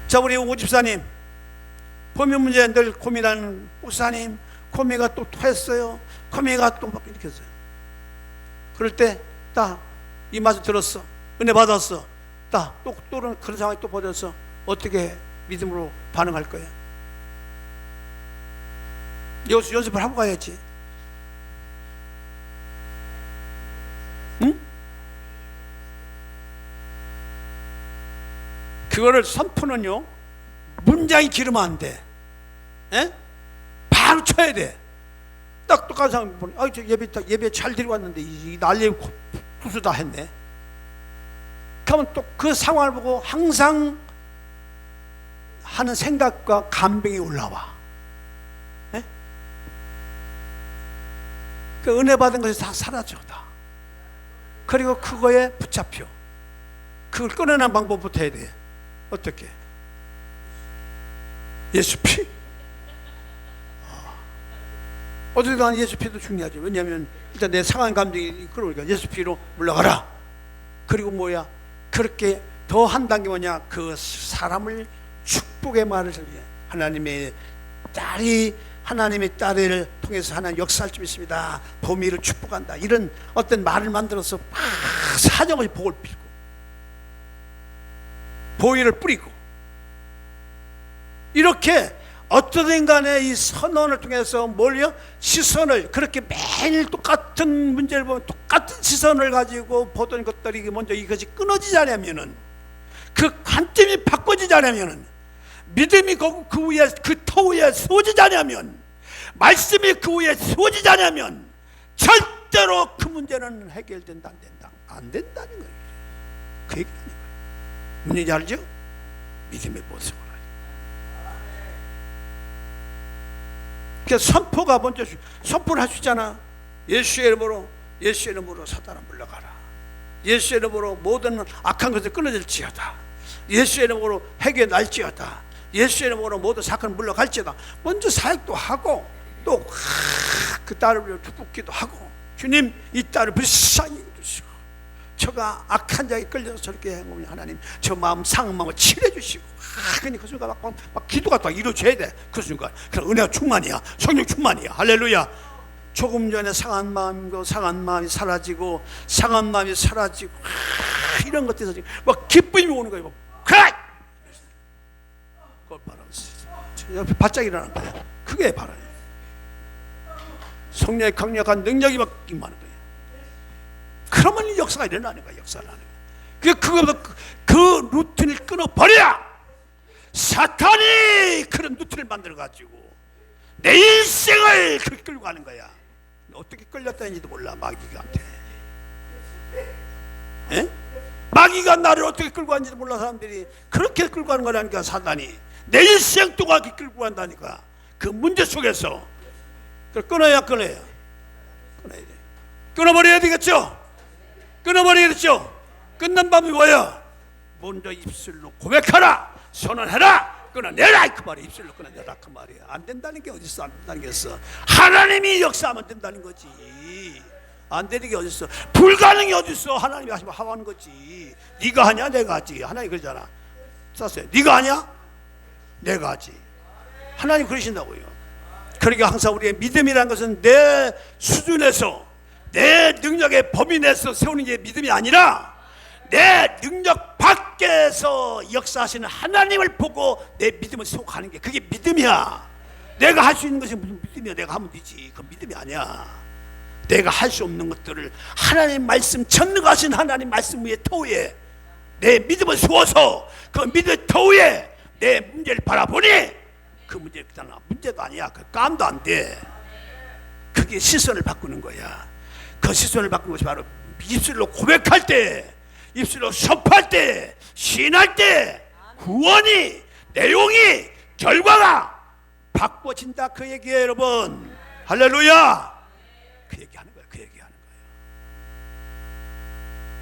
S1: 자, 우리 오 집사님, 범위 문제 늘 고민하는 목사님, 고민가 또 토했어요. 고민가 또 막 이렇게 했어요. 그럴 때 딱 이 말씀 들었어. 은혜 받았어. 딱 또 그런 상황이 또 벌어졌어. 어떻게 믿음으로 반응할 거야? 연습을 하고 가야지. 응? 그거를 선포는요, 문장이 길으면 안 돼. 에? 바로 쳐야 돼. 딱 똑같은 사람 보니, 저 예배 잘 드리고 왔는데 이 난리 구수 다 했네. 그러면 또 그 상황을 보고 항상 하는 생각과 감정이 올라와. 에? 그 은혜 받은 것이 다 사라져. 다. 그리고 그거에 붙잡혀. 그걸 끊어내는 방법부터 해야 돼. 어떻게? 예수 피. 어디든 간 예수 피도 중요하죠. 왜냐하면 일단 내 상한 감정이 그러니까 예수 피로 물러가라. 그리고 뭐야? 그렇게 더 한다는 게 뭐냐? 그 사람을 축복의 말을 전해. 하나님의 딸을 통해서 하나님 역사할 줄 믿습니다. 보미를 축복한다. 이런 어떤 말을 만들어서 막 사정없이 복을 빌고 보위를 뿌리고, 이렇게 어떠든 간에 이 선언을 통해서 뭘요? 시선을, 그렇게 매일 똑같은 문제를 보면 똑같은 시선을 가지고 보던 것들이 먼저 이것이 끊어지지 않으면은, 그 관점이 바꿔지지 않으면은, 믿음이 그 위에, 그 터 위에 세워지지 않으면, 말씀이 그 위에 세워지지 않으면 절대로 그 문제는 해결된다, 안 된다. 안 된다는 거예요. 그 얘기는 거예요. 뭔지 알죠? 믿음의 모습으로. 그러니까 선포가 먼저, 선포를 할 수 있잖아. 예수의 이름으로 사단아 물러가라. 예수의 이름으로 모든 악한 것을 끊어질지어다. 예수의 이름으로 해결 날지어다. 예수의 이름으로 모든 사건을 물러갈지어다. 먼저 사역도 하고, 또 그 딸을 위해 축복기도 하고, 주님 이 딸을 불쌍히 해주시고, 저가 악한 자에 끌려서 저렇게 행하면 하나님 저 마음 상한 마음을 칠해 주시고, 그러니 그 순간 막 기도가 딱 이루어져야 돼. 그 순간 그럼 은혜가 충만이야, 성령 충만이야. 할렐루야. 조금 전에 상한 마음이 사라지고, 이런 것들에서 막 기쁨이 오는 거예요. 그걸 바라면서 옆에 바짝 일어나는 거야. 그게 바라요. 성령의 강력한 능력이 막 임하는 거예요. 그러면 이 역사가 일어나는 거야. 역사가 나는 거야. 그 루틴을 끊어버려야 사탄이 그런 루틴을 만들어가지고 내 인생을 그렇게 끌고 가는 거야. 어떻게 끌렸다는지도 몰라, 마귀한테. 에? 마귀가 나를 어떻게 끌고 가는지도 몰라. 사람들이 그렇게 끌고 가는 거라니까. 사단이 내 인생 동안 그렇게 끌고 간다니까. 그 문제 속에서 그걸 끊어야 돼. 끊어버려야 되겠죠. 끊어버리겠죠. 끝난 밤이 뭐야? 먼저 입술로 고백하라, 선언해라, 끊어내라, 그 말이야. 입술로 끊어내라, 그 말이야. 안 된다는 게 어딨어? 안 된다는 게 있어. 하나님이 역사하면 된다는 거지. 안 되는 게 어딨어? 불가능이 어딨어? 하나님이 하시면 하는 거지. 네가 하냐, 내가 하지. 하나님 그러잖아. 썼어요. 네가 하냐, 내가 하지. 하나님 그러신다고요. 그러니까 항상 우리의 믿음이라는 것은 내 수준에서, 내 능력의 범위 내에서 세우는 게 믿음이 아니라, 내 능력 밖에서 역사하시는 하나님을 보고 내 믿음을 세워가는 게 그게 믿음이야. 내가 할 수 있는 것이 무슨 믿음이야. 내가 하면 되지. 그건 믿음이 아니야. 내가 할 수 없는 것들을 하나님 말씀, 전능하신 하나님 말씀 위에 터위에 내 믿음을 세워서 그 믿음의 터위에 내 문제를 바라보니 그 문제는 그냥 문제도 아니야. 그 감도 안 돼. 그게 시선을 바꾸는 거야. 그 시선을 바꾸는 것이 바로 입술로 고백할 때, 입술로 선포할 때, 시인할 때 구원이, 내용이, 결과가 바꿔진다. 그 얘기예요, 여러분. 할렐루야. 그 얘기하는 거예요. 그 얘기하는 거예요.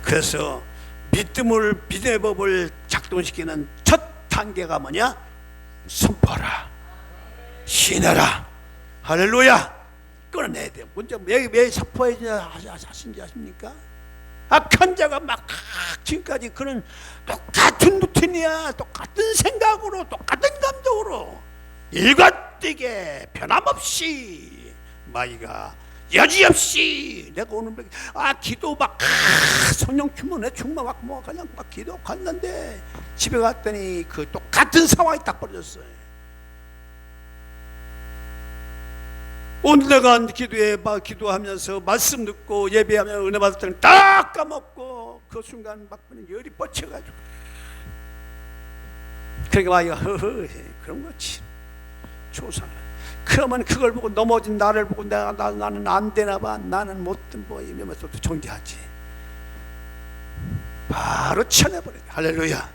S1: 그래서 믿음의 법을 작동시키는 첫 단계가 뭐냐? 선포하라, 시인하라. 할렐루야. 끌어내야 돼요. 먼저 왜 선포해야 하신지 아십니까? 악한 자가 막 지금까지 그런 똑같은 루틴이야. 똑같은 생각으로, 똑같은 감정으로 일관되게 변함없이 마이가 여지없이 내가 오늘 기도 막 성령 충만해 충만 막 뭐 그냥 막 기도 갔는데 집에 갔더니 그 똑같은 상황이 딱 벌어졌어요. 오늘 내가 기도에 막 기도하면서 말씀 듣고 예배하며 은혜 받을 때는 딱 까먹고 그 순간 막 열이 뻗쳐가지고 그러니까 마이가 허허 그런 거지. 조상. 그러면 그걸 보고 넘어진 나를 보고 나는 안 되나 봐. 나는 못된 뭐 이러면서 또 정죄하지. 바로 쳐내버려. 할렐루야.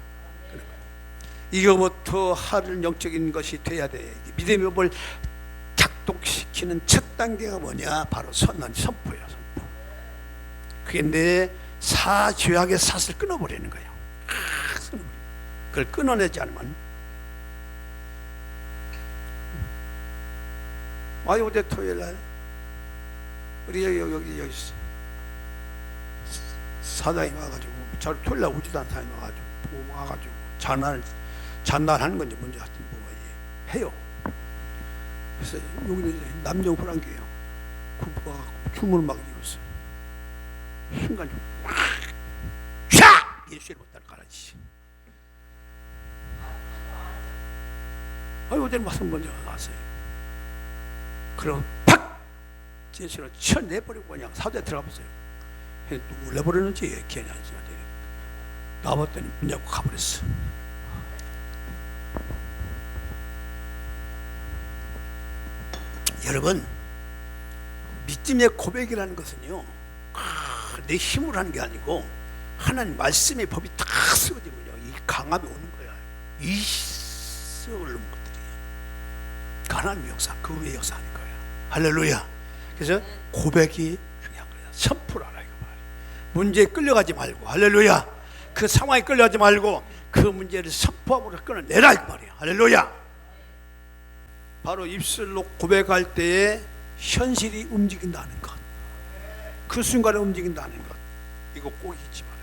S1: 이거부터 하는 영적인 것이 돼야 돼. 믿음의 법을 작동시키는 첫 단계가 뭐냐? 바로 선포예요. 선포. 그게 내 죄악의 삿을 끊어버리는 거예요. 그걸 끊어내지 않으면 어제 토요일 날 우리 여기 사장이 와가지고 토요일 날 오지도 않은 사장이 와가지고 장난하는 건지 뭔지 하여튼 뭐 해요. 그래서 여기는 남녀 호랑이에요. 부부가 춤을 막 이었어요. 순간 쫙 예수를 못 따라가라지. 어제는 무슨 먼저 왔어요. 그럼 팍! 예수를 쳐내버리고 그냥 사도에 들어가봤어요. 놀래버리는지 걔는 아니지. 나왔더니 문 열고 가버렸어. 여러분, 믿음의 고백이라는 것은요, 내 힘으로 하는 게 아니고 하나님 말씀의 법이 딱 쓰여지면요, 이 강함이 오는 거야. 이 썩을 놈 것들이 하나님의 역사, 그 위의 역사하는 거야. 할렐루야. 그래서 고백이 중요한 거야. 선포를 하라 이거 말이야. 문제에 끌려가지 말고, 할렐루야. 그 상황에 끌려가지 말고 그 문제를 선포함으로 끊어내라 이거 말이야. 할렐루야. 바로 입술로 고백할 때에 현실이 움직인다는 것, 그 순간에 움직인다는 것, 이거 꼭 잊지 말아요.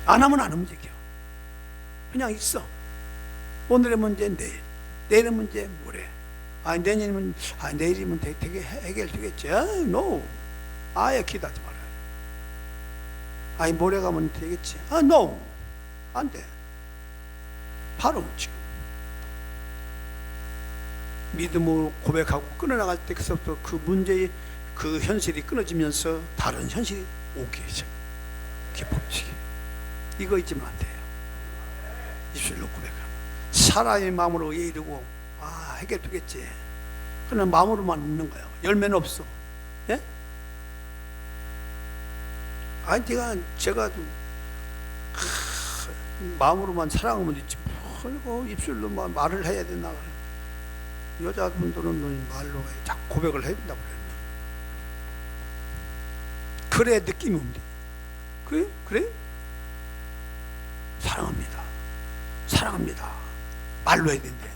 S1: 안 하면 안 움직여. 그냥 있어. 오늘의 문제는 내일의 문제 모레. 내년이면 내일이면 되게 해결되겠지. No. 아예 기도하지 말아요. 모레 가면 되겠지. No. 안 돼. 바로 지금 믿음으로 고백하고 끊어나갈 때 그서부터 그 문제의 그 현실이 끊어지면서 다른 현실이 오게 해줘. 기쁨식이. 이거 잊으면 안 돼요. 입술로 고백하면 사람의 마음으로 이르고 해결되겠지. 그러나 마음으로만 있는 거야. 열매는 없어. 예? 제가 마음으로만 사랑하면 있지. 그리고 입술로 말을 해야 되나. 여자분들은 말로 자꾸 고백을 해야 된다고 그랬나. 그래 느낌이 옵니다. 그래? 사랑합니다. 말로 해야 된대.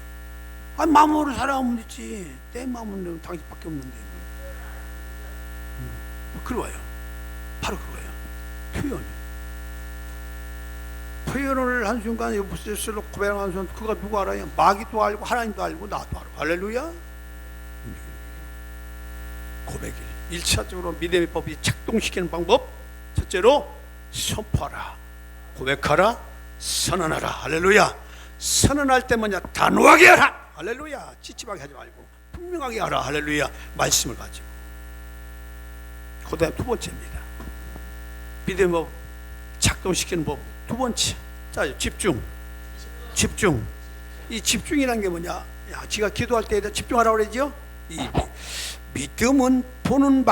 S1: 마음으로 사랑하면 되지. 내 마음은 당신밖에 없는데. 그거예요. 바로 그거예요. 표현을 한 순간 입술로 고백하는 순간 그가 누구 알아요? 마귀도 알고 하나님도 알고 나도 알아. 할렐루야. 고백이 1차적으로 믿음의 법이 작동시키는 방법. 첫째로 선포하라, 고백하라, 선언하라. 할렐루야. 선언할 때 뭐냐? 단호하게 하라. 할렐루야. 찌찌하게 하지 말고 분명하게 하라. 할렐루야. 말씀을 가지고. 그다음 두 번째입니다. 믿음의 법 작동시키는 법 두 번째. 자, 집중. 이 집중이라는 게 뭐냐? 야, 지가 기도할 때 집중하라고 그러죠? 이 믿음은 보는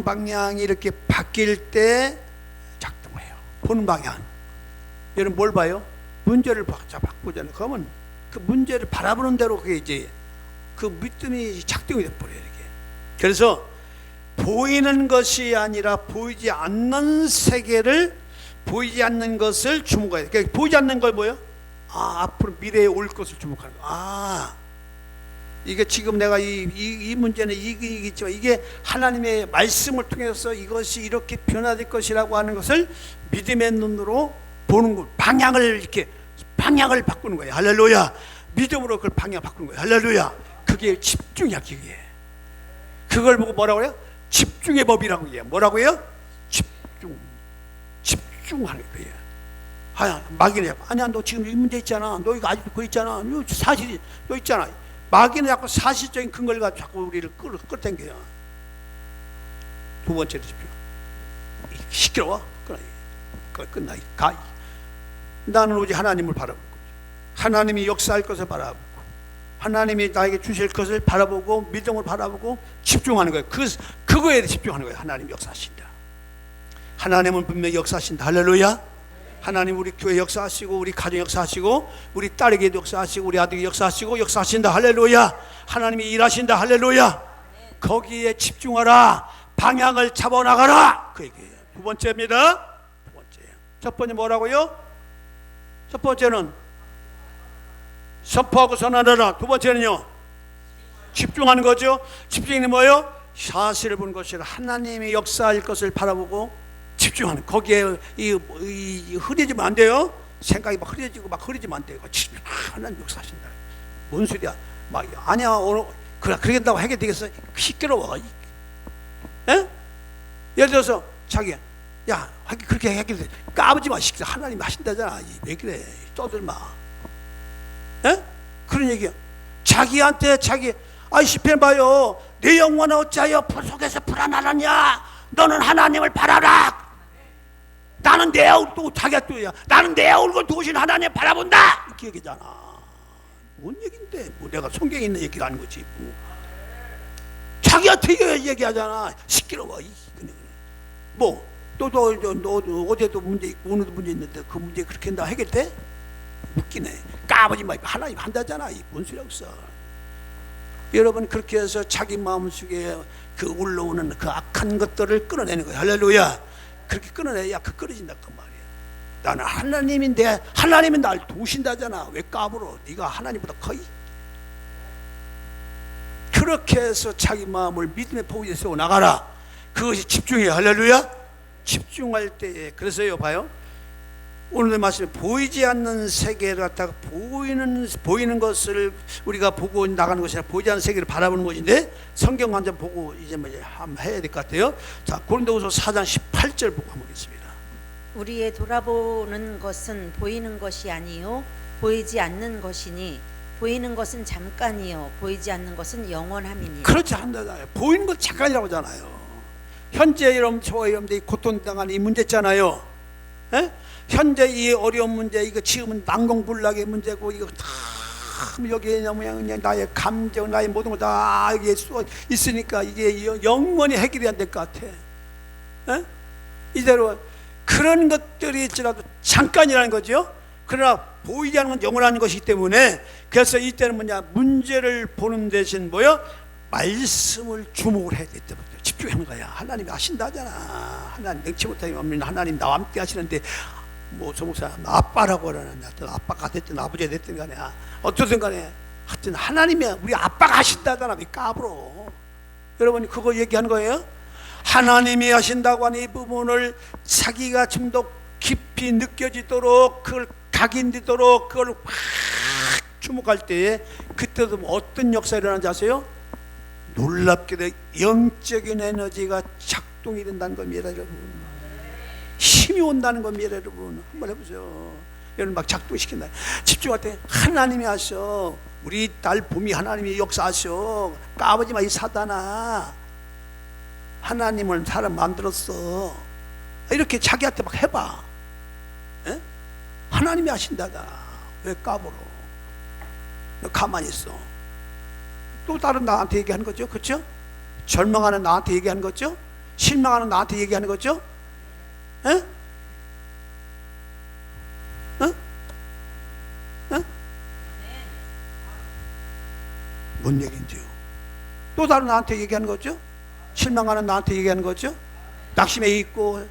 S1: 방향이 이렇게 바뀔 때 작동해요. 보는 방향. 여러분 뭘 봐요? 문제를 바꾸잖아요. 그러면 그 문제를 바라보는 대로 그게 이제 그 믿음이 작동이 돼버려요. 이렇게. 그래서 보이는 것이 아니라 보이지 않는 세계를, 보이지 않는 것을 주목해야 돼. 그러니까 보이지 않는 걸 뭐예요? 앞으로 미래에 올 것을 주목하는 거. 이게 지금 내가 이 문제는 이겠지만 이게 하나님의 말씀을 통해서 이것이 이렇게 변화될 것이라고 하는 것을 믿음의 눈으로 보는 거, 방향을 바꾸는 거예요. 할렐루야. 믿음으로 그걸 방향 바꾸는 거예요. 할렐루야. 그게 집중이야. 그게. 그걸 보고 뭐라고 해요? 집중의 법이라고 해요. 뭐라고 해요? 집중하는 거예요. 마귀는 아니야, 너 지금 이 문제 있잖아. 너 이거 아직도 그거 있잖아. 사실이 너 있잖아. 마귀는 자꾸 사실적인 근거를 가지고 자꾸 우리를 끌어당겨요. 두 번째로 집중. 시끄러워. 끝나. 가. 나는 오직 하나님을 바라보고, 하나님이 역사할 것을 바라보고, 하나님이 나에게 주실 것을 바라보고, 믿음을 바라보고 집중하는 거예요. 그거에 집중하는 거예요. 하나님 역사하신다. 하나님은 분명히 역사하신다. 할렐루야. 하나님 우리 교회 역사하시고, 우리 가정 역사하시고, 우리 딸에게도 역사하시고, 우리 아들에게 역사하시고, 역사하신다. 할렐루야. 하나님이 일하신다. 할렐루야. 거기에 집중하라. 방향을 잡아나가라. 그 얘기예요. 두 번째입니다. 두 번째. 첫 번째 뭐라고요? 첫 번째는 선포하고 선언하라. 두 번째는요, 집중하는 거죠. 집중이 뭐예요? 사실을 보는 것이 아니라 하나님의 역사할 것을 바라보고 집중하는. 거기에 흐려지면 안 돼요. 생각이 막 흐려지면 안 돼요. 하나님 역사하신다. 뭔 소리야? 아니야, 오늘 그러겠다고 하게 되겠어? 시끄러워. 예? 예를 들어서 자기야, 그렇게 하게 돼. 까부지 마. 하나님 하신다잖아. 왜 그래? 떠들마. 예? 그런 얘기야. 자기한테 시편 봐요. 내 영혼아 어찌하여 속에서 불안하느냐? 너는 하나님을 바라라. 나는 내 얼굴, 자기가 또야. 나는 내 얼굴 도우신 하나님 바라본다. 이렇게 얘기잖아. 뭔 얘긴데? 내가 성경에 있는 얘기가 아닌 거지. 자기한테 얘기하잖아. 시끄러워. 너 어제도 문제 있고 오늘도 문제 있는데 그 문제 그렇게 한다 해결돼? 웃기네. 까부지 마. 하나님 한다잖아. 뭔 소리야 없어. 여러분 그렇게 해서 자기 마음속에 그 올라오는 그 악한 것들을 끊어내는 거야. 할렐루야. 그렇게 끊어내야 끊어진다 그 말이야. 나는 하나님이 날 도우신다잖아. 왜 까불어? 네가 하나님보다 커이? 그렇게 해서 자기 마음을 믿음의 포기에 세워 나가라. 그것이 집중이에요. 할렐루야. 집중할 때에, 그래서요 봐요. 오늘의 말씀에 보이지 않는 세계를 갖다가 보이는 것을 우리가 보고 나가는 것이 아니라 보이지 않는 세계를 바라보는 것인데, 성경 한 장 보고 이제 한번 해야 될 것 같아요. 자, 고린도후서 4장 18절 보고 한번 보겠습니다.
S2: 우리의 돌아보는 것은 보이는 것이 아니요 보이지 않는 것이니 보이는 것은 잠깐이요 보이지 않는 것은 영원함이니.
S1: 그렇지 않잖아요. 보이는 건 잠깐이라고 하잖아요. 현재 저와 여러분들이 고통당하는 이 문제 있잖아요. 에? 현재 이 어려운 문제, 이거 지금은 난공불락의 문제고, 이거 다 여기에 그냥 나의 감정, 나의 모든 거 다 여기에 쏘 있으니까 이게 영원히 해결이 안 될 것 같아. 에? 이대로 그런 것들이 있더라도 잠깐이라는 거죠. 그러나 보이지 않는 건 영원한 것이기 때문에, 그래서 이때는 문제를 보는 대신 말씀을 주목을 해야 될 때부터 집중하는 거야. 하나님이 하신다잖아. 하나님 능치 못하게 없는 하나님 나와 함께 하시는데 소목사 아빠라고 그러느냐, 아빠가 됐든 아버지가 됐든 간에 어떻든 간에 하여튼 하나님이 우리 아빠가 하신다잖아. 왜 까불어? 여러분이 그거 얘기하는 거예요. 하나님이 하신다고 하는 이 부분을 자기가 좀 더 깊이 느껴지도록, 그걸 각인되도록 그걸 확 주목할 때에, 그때도 어떤 역사가 일어나는지 아세요? 놀랍게도 영적인 에너지가 작동이 된다는 겁니다. 여러분, 신이 온다는 겁니다. 여러분 한번 해보세요. 여러분 막 작동시킨다. 집중할 때 하나님이 하셔. 우리 딸 봄이 하나님이 역사하셔. 까부지 마 이 사단아. 하나님을 사람 만들었어. 이렇게 자기한테 막 해봐. 에? 하나님이 하신다가 왜 까불어? 너 가만히 있어. 또 다른 나한테 얘기하는 거죠, 그렇죠? 절망하는 나한테 얘기하는 거죠? 실망하는 나한테 얘기하는 거죠? 에? 어? 어? 뭔 얘기인지요? 또 다른 나한테 얘기하는 거죠? 실망하는 나한테 얘기하는 거죠? 낙심에 있고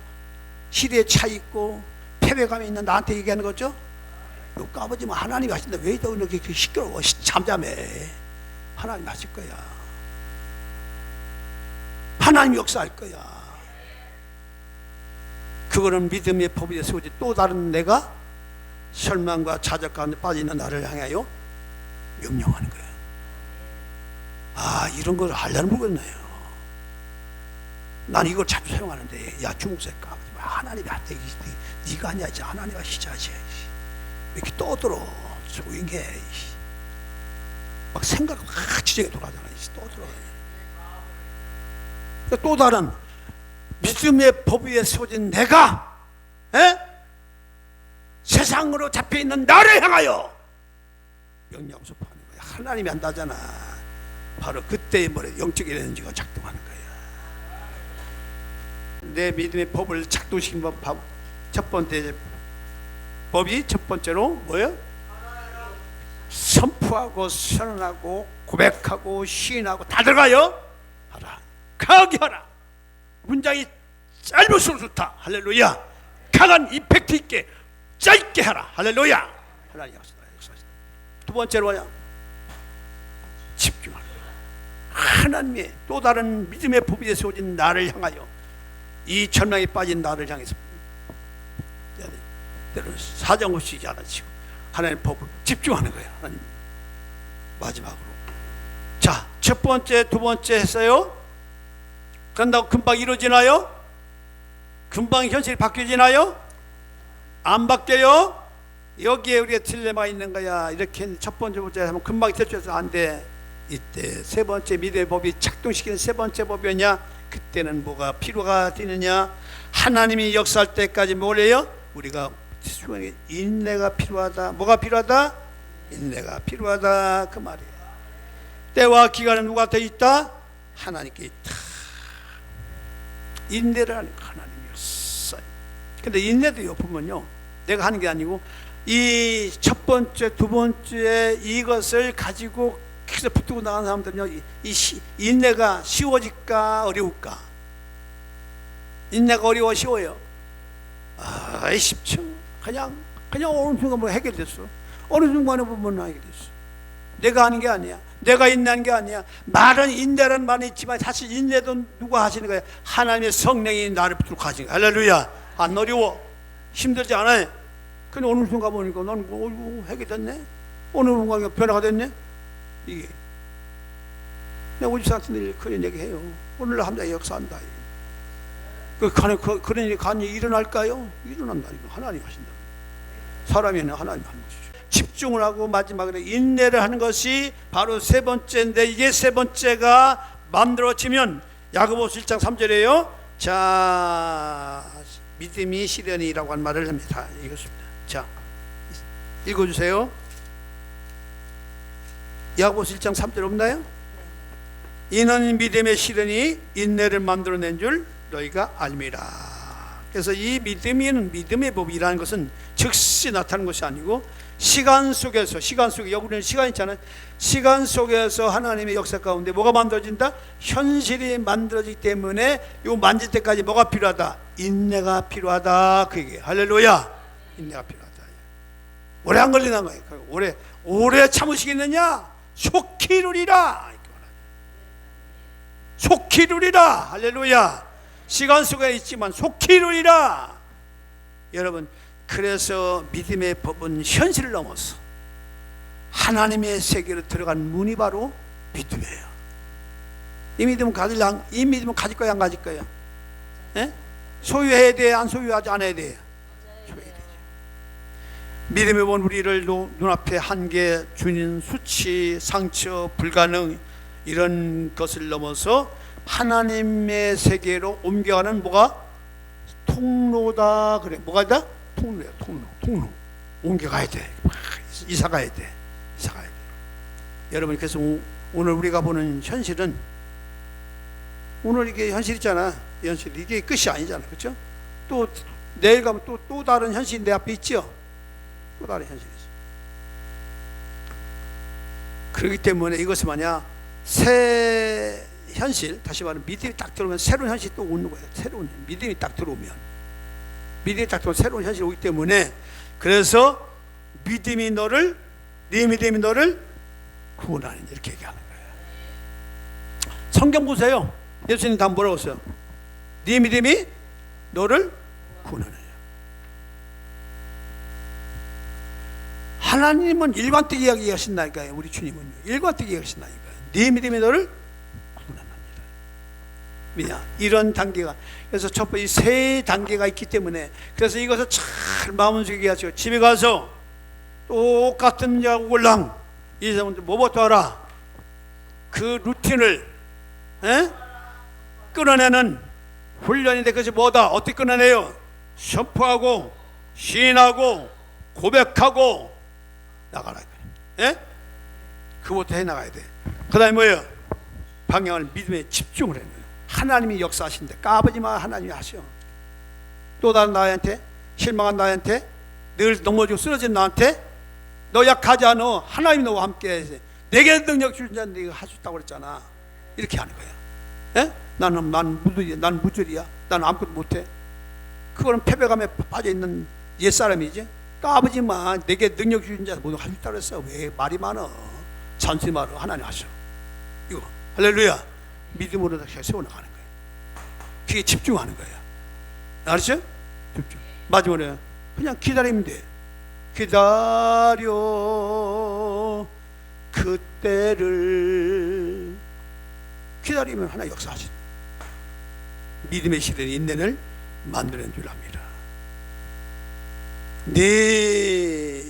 S1: 시대에 차 있고 패배감이 있는 나한테 얘기하는 거죠? 너 까부지만 하나님이 하신다. 왜 이렇게 시끄러워? 잠잠해. 하나님 하실 거야. 하나님 역사할 거야. 그거는 믿음의 법에 세우지. 또 다른 내가 절망과 좌절 가운데 빠져있는 나를 향하여 명령하는 거예요. 아, 이런 걸 하려는 모르겠네요. 난 이걸 자주 사용하는데, 야 중국사에 까부지 마. 하나님이 한테 네가 하냐 이제 하나님 하시자지. 왜 이렇게 떠들어? 조용히 해. 막 생각 막 지정에 돌아가잖아. 떠들어. 또 다른 믿음의 법 위에 세워진 내가 세상으로 잡혀있는 나를 향하여 명령 선포하는 거야. 하나님이 한다잖아. 바로 그때의 영적 에너지가 작동하는 거야. 내 믿음의 법을 작동시킨 법, 첫 번째 법이 첫 번째로 뭐예요? 선포하고 선언하고 고백하고 시인하고 다 들어가요. 하라. 강하게 하라. 문장이 짧을수록 좋다. 할렐루야. 강한 임팩트 있게 짧게 하라. 할렐루야. 하나님 역사하시다. 두 번째로 뭐냐? 집중하라. 하나님의 또 다른 믿음의 법에 세워진 나를 향하여 이 절망에 빠진 나를 향해서 때로는 사정없이 야단치고 하나님의 법을 집중하는 거예요. 하나님. 마지막으로 자, 첫 번째 두 번째 했어요. 그런다고 금방 이루어지나요? 금방 현실이 바뀌어지나요? 안 바뀌어요. 여기에 우리가 딜레마가 있는 거야. 이렇게 첫 번째 하면 금방 대처해서 안 돼. 이때 세 번째 믿음의 법이 작동시키는 세 번째 법이냐? 그때는 뭐가 필요가 되느냐? 하나님이 역사할 때까지 뭘 해요? 우리가 인내가 필요하다. 뭐가 필요하다? 인내가 필요하다. 그 말이에요. 때와 기간은 누구한테 있다? 하나님께 있다. 인내를 하는 하나님이었어요. 근데 인내도요 보면요, 내가 하는 게 아니고 이 첫 번째 두 번째 이것을 가지고 계속 붙들고 나가는 사람들은요, 인내가 쉬워질까 어려울까? 인내가 어려워 쉬워요? 아, 쉽죠. 그냥 어느 순간 뭐 해결됐어. 어느 순간에 보면 해결됐어. 내가 하는 게 아니야. 내가 인내하는 게 아니야. 말은 인내라는 말이 있지만 사실 인내도 누가 하시는 거야? 하나님의 성령이 나를 붙들고 가시는 거야. 할렐루야. 안 어려워. 힘들지 않아요. 근데 어느 순간 보니까 나는 해결됐네. 어느 순간 변화가 됐네. 이게 내가 우리 사람들이 그런 얘기해요. 오늘 함께 역사한다. 그런 일이 간이 일어날까요? 일어난다니까. 하나님 하신다. 사람이 아니라 하나님 하는 것이죠. 집중을 하고 마지막으로 인내를 하는 것이 바로 세 번째인데, 이게 세 번째가 만들어지면 야고보서 1장 3절에요. 자, 믿음이 시련이라고 한 말을 합니다. 이것입니다. 자, 읽어주세요. 야고보서 1장 3절 없나요? 이는 믿음의 시련이 인내를 만들어낸 줄 너희가 알미라. 그래서 이 믿음의 법이라는 것은 즉시 나타나는 것이 아니고 시간 속에 우리는 시간 있잖아요. 시간 속에서 하나님의 역사 가운데 뭐가 만들어진다? 현실이 만들어지기 때문에 요 만질 때까지 뭐가 필요하다? 인내가 필요하다. 그 얘기예요. 할렐루야. 인내가 필요하다. 오래 안 걸리는 거예요. 오래 참으시겠느냐? 속히 이루리라. 속히 이루리라. 할렐루야. 시간 속에 있지만 속히 이루리라. 여러분, 그래서 믿음의 법은 현실을 넘어서 하나님의 세계로 들어간 문이 바로 믿음이에요. 이 믿음은 가질 거야 안 가질 거야? 예? 소유해야 돼? 안 소유하지 않아야 돼? 소유해야 되죠. 믿음에 본 우리를 눈앞에 한계, 주님, 수치, 상처, 불가능 이런 것을 넘어서 하나님의 세계로 옮겨가는 뭐가? 통로다. 그래. 뭐가 있다? 통로야. 통로. 옮겨가야 돼. 이사 가야 돼. 여러분, 그래서 오늘 우리가 보는 현실은, 오늘 이게 현실 있잖아. 현실, 이게 끝이 아니잖아. 그렇죠? 또 내일 가면 또 다른 현실이 내 앞에 있죠. 또 다른 현실이 있어. 그렇기 때문에 이것은 뭐냐, 새 현실, 다시 말하면 믿음이 딱 들어오면 새로운 현실이 또 오는 거예요. 새로운 믿음이 딱 들어오면 새로운 현실이 오기 때문에, 그래서 네 믿음이 너를 구원하는, 이렇게 얘기하는 거예요. 성경 보세요. 예수님 다 뭐라고 했어요? 네 믿음이 너를 구원하느냐. 하나님은 일관되게 이야기하신다니까요. 우리 주님은요, 일관되게 이야기하신다니까요. 네 믿음이 너를 구원합니다. 왜냐? 이런 단계가, 그래서 첫 번째 세 단계가 있기 때문에, 그래서 이것을 잘 마음속에 하시고, 집에 가서 똑같은 야구랑 이 사람들 뭐부터 알아? 그 루틴을 끊어내는 훈련인데, 그것이 뭐다? 어떻게 끊어내요? 선포하고 시인하고 고백하고 나가라. 그것부터 해나가야 돼. 그 다음에 뭐예요? 방향을 믿음에 집중을 해요. 하나님이 역사하신대. 까불지 마. 하나님이 하셔. 또 다른 나한테, 실망한 나한테, 늘 넘어지고 쓰러진 나한테, 너 약하지 않아. 하나님이 너와 함께 해서 내게 능력 주신 자는 네가 할 수 있다고 그랬잖아. 이렇게 하는 거야. 난 무줄이야. 난 아무것도 못해. 그거는 패배감에 빠져있는 옛사람이지. 까불지 마. 내게 능력 주신 자 모두 할 수 있다고 그랬어. 왜 말이 많아? 잔소리 말어. 하나님 하셔. 이거 할렐루야. 믿음으로 다시 세워나가는 거야. 그게 집중하는 거야. 알았죠? 집중. 마지막에 그냥 기다리면 돼. 기다려 그때를. 기다리면 하나 역사하신 믿음의 시대는 인내를 만드는 줄 압니다. 네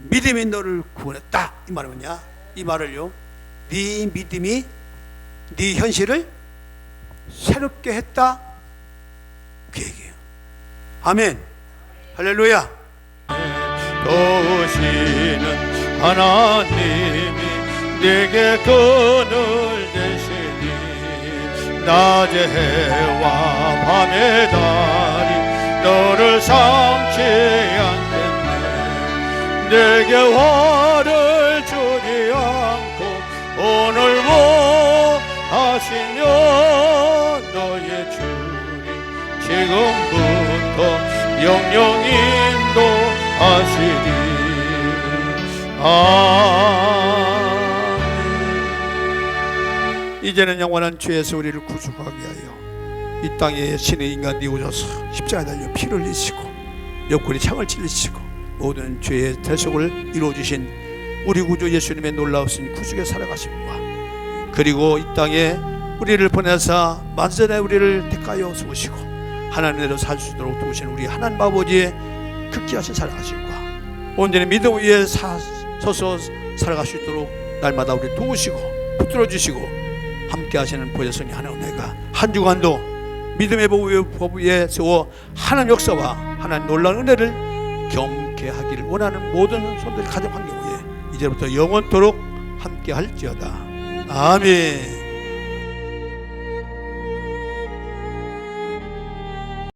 S1: 믿음이 너를 구원했다. 이 말은 뭐냐? 이 말을요, 네 믿음이 네 현실을 새롭게 했다. 그 얘기예요. 아멘. 할렐루야.
S3: 도우시는 하나님이 내게 그늘 되시니, 낮의 해와 밤의 달이 너를 상치 않겠네. 내게 화를 주지 않고 오늘 하시며 너의 주님 지금부터 영영 인도하시리. 아멘.
S1: 이제는 영원한 죄에서 우리를 구속하기 위하여 이 땅에 신의 인간 되오셔서 십자가에 달려 피를 흘리시고 옆구리 창을 찔리시고 모든 죄의 대속을 이루어주신 우리 구주 예수님의 놀라우신 구속의 살아가심과, 그리고 이 땅에 우리를 보내사 만세에 우리를 택하여 세우시고 하나님으로 살 수 있도록 도우신 우리 하나님 아버지의 극기하신 살아가심과, 온전히 믿음 위에 서서 살아갈 수 있도록 날마다 우리 도우시고 붙들어주시고 함께 하시는 보혜성이 하나님 은혜가 한 주간도 믿음의 법 위에 세워 하나님 역사와 하나님 놀라운 은혜를 경계하기를 원하는 모든 손들이 가정한 경우에 이제부터 영원토록 함께 할지어다. 아멘.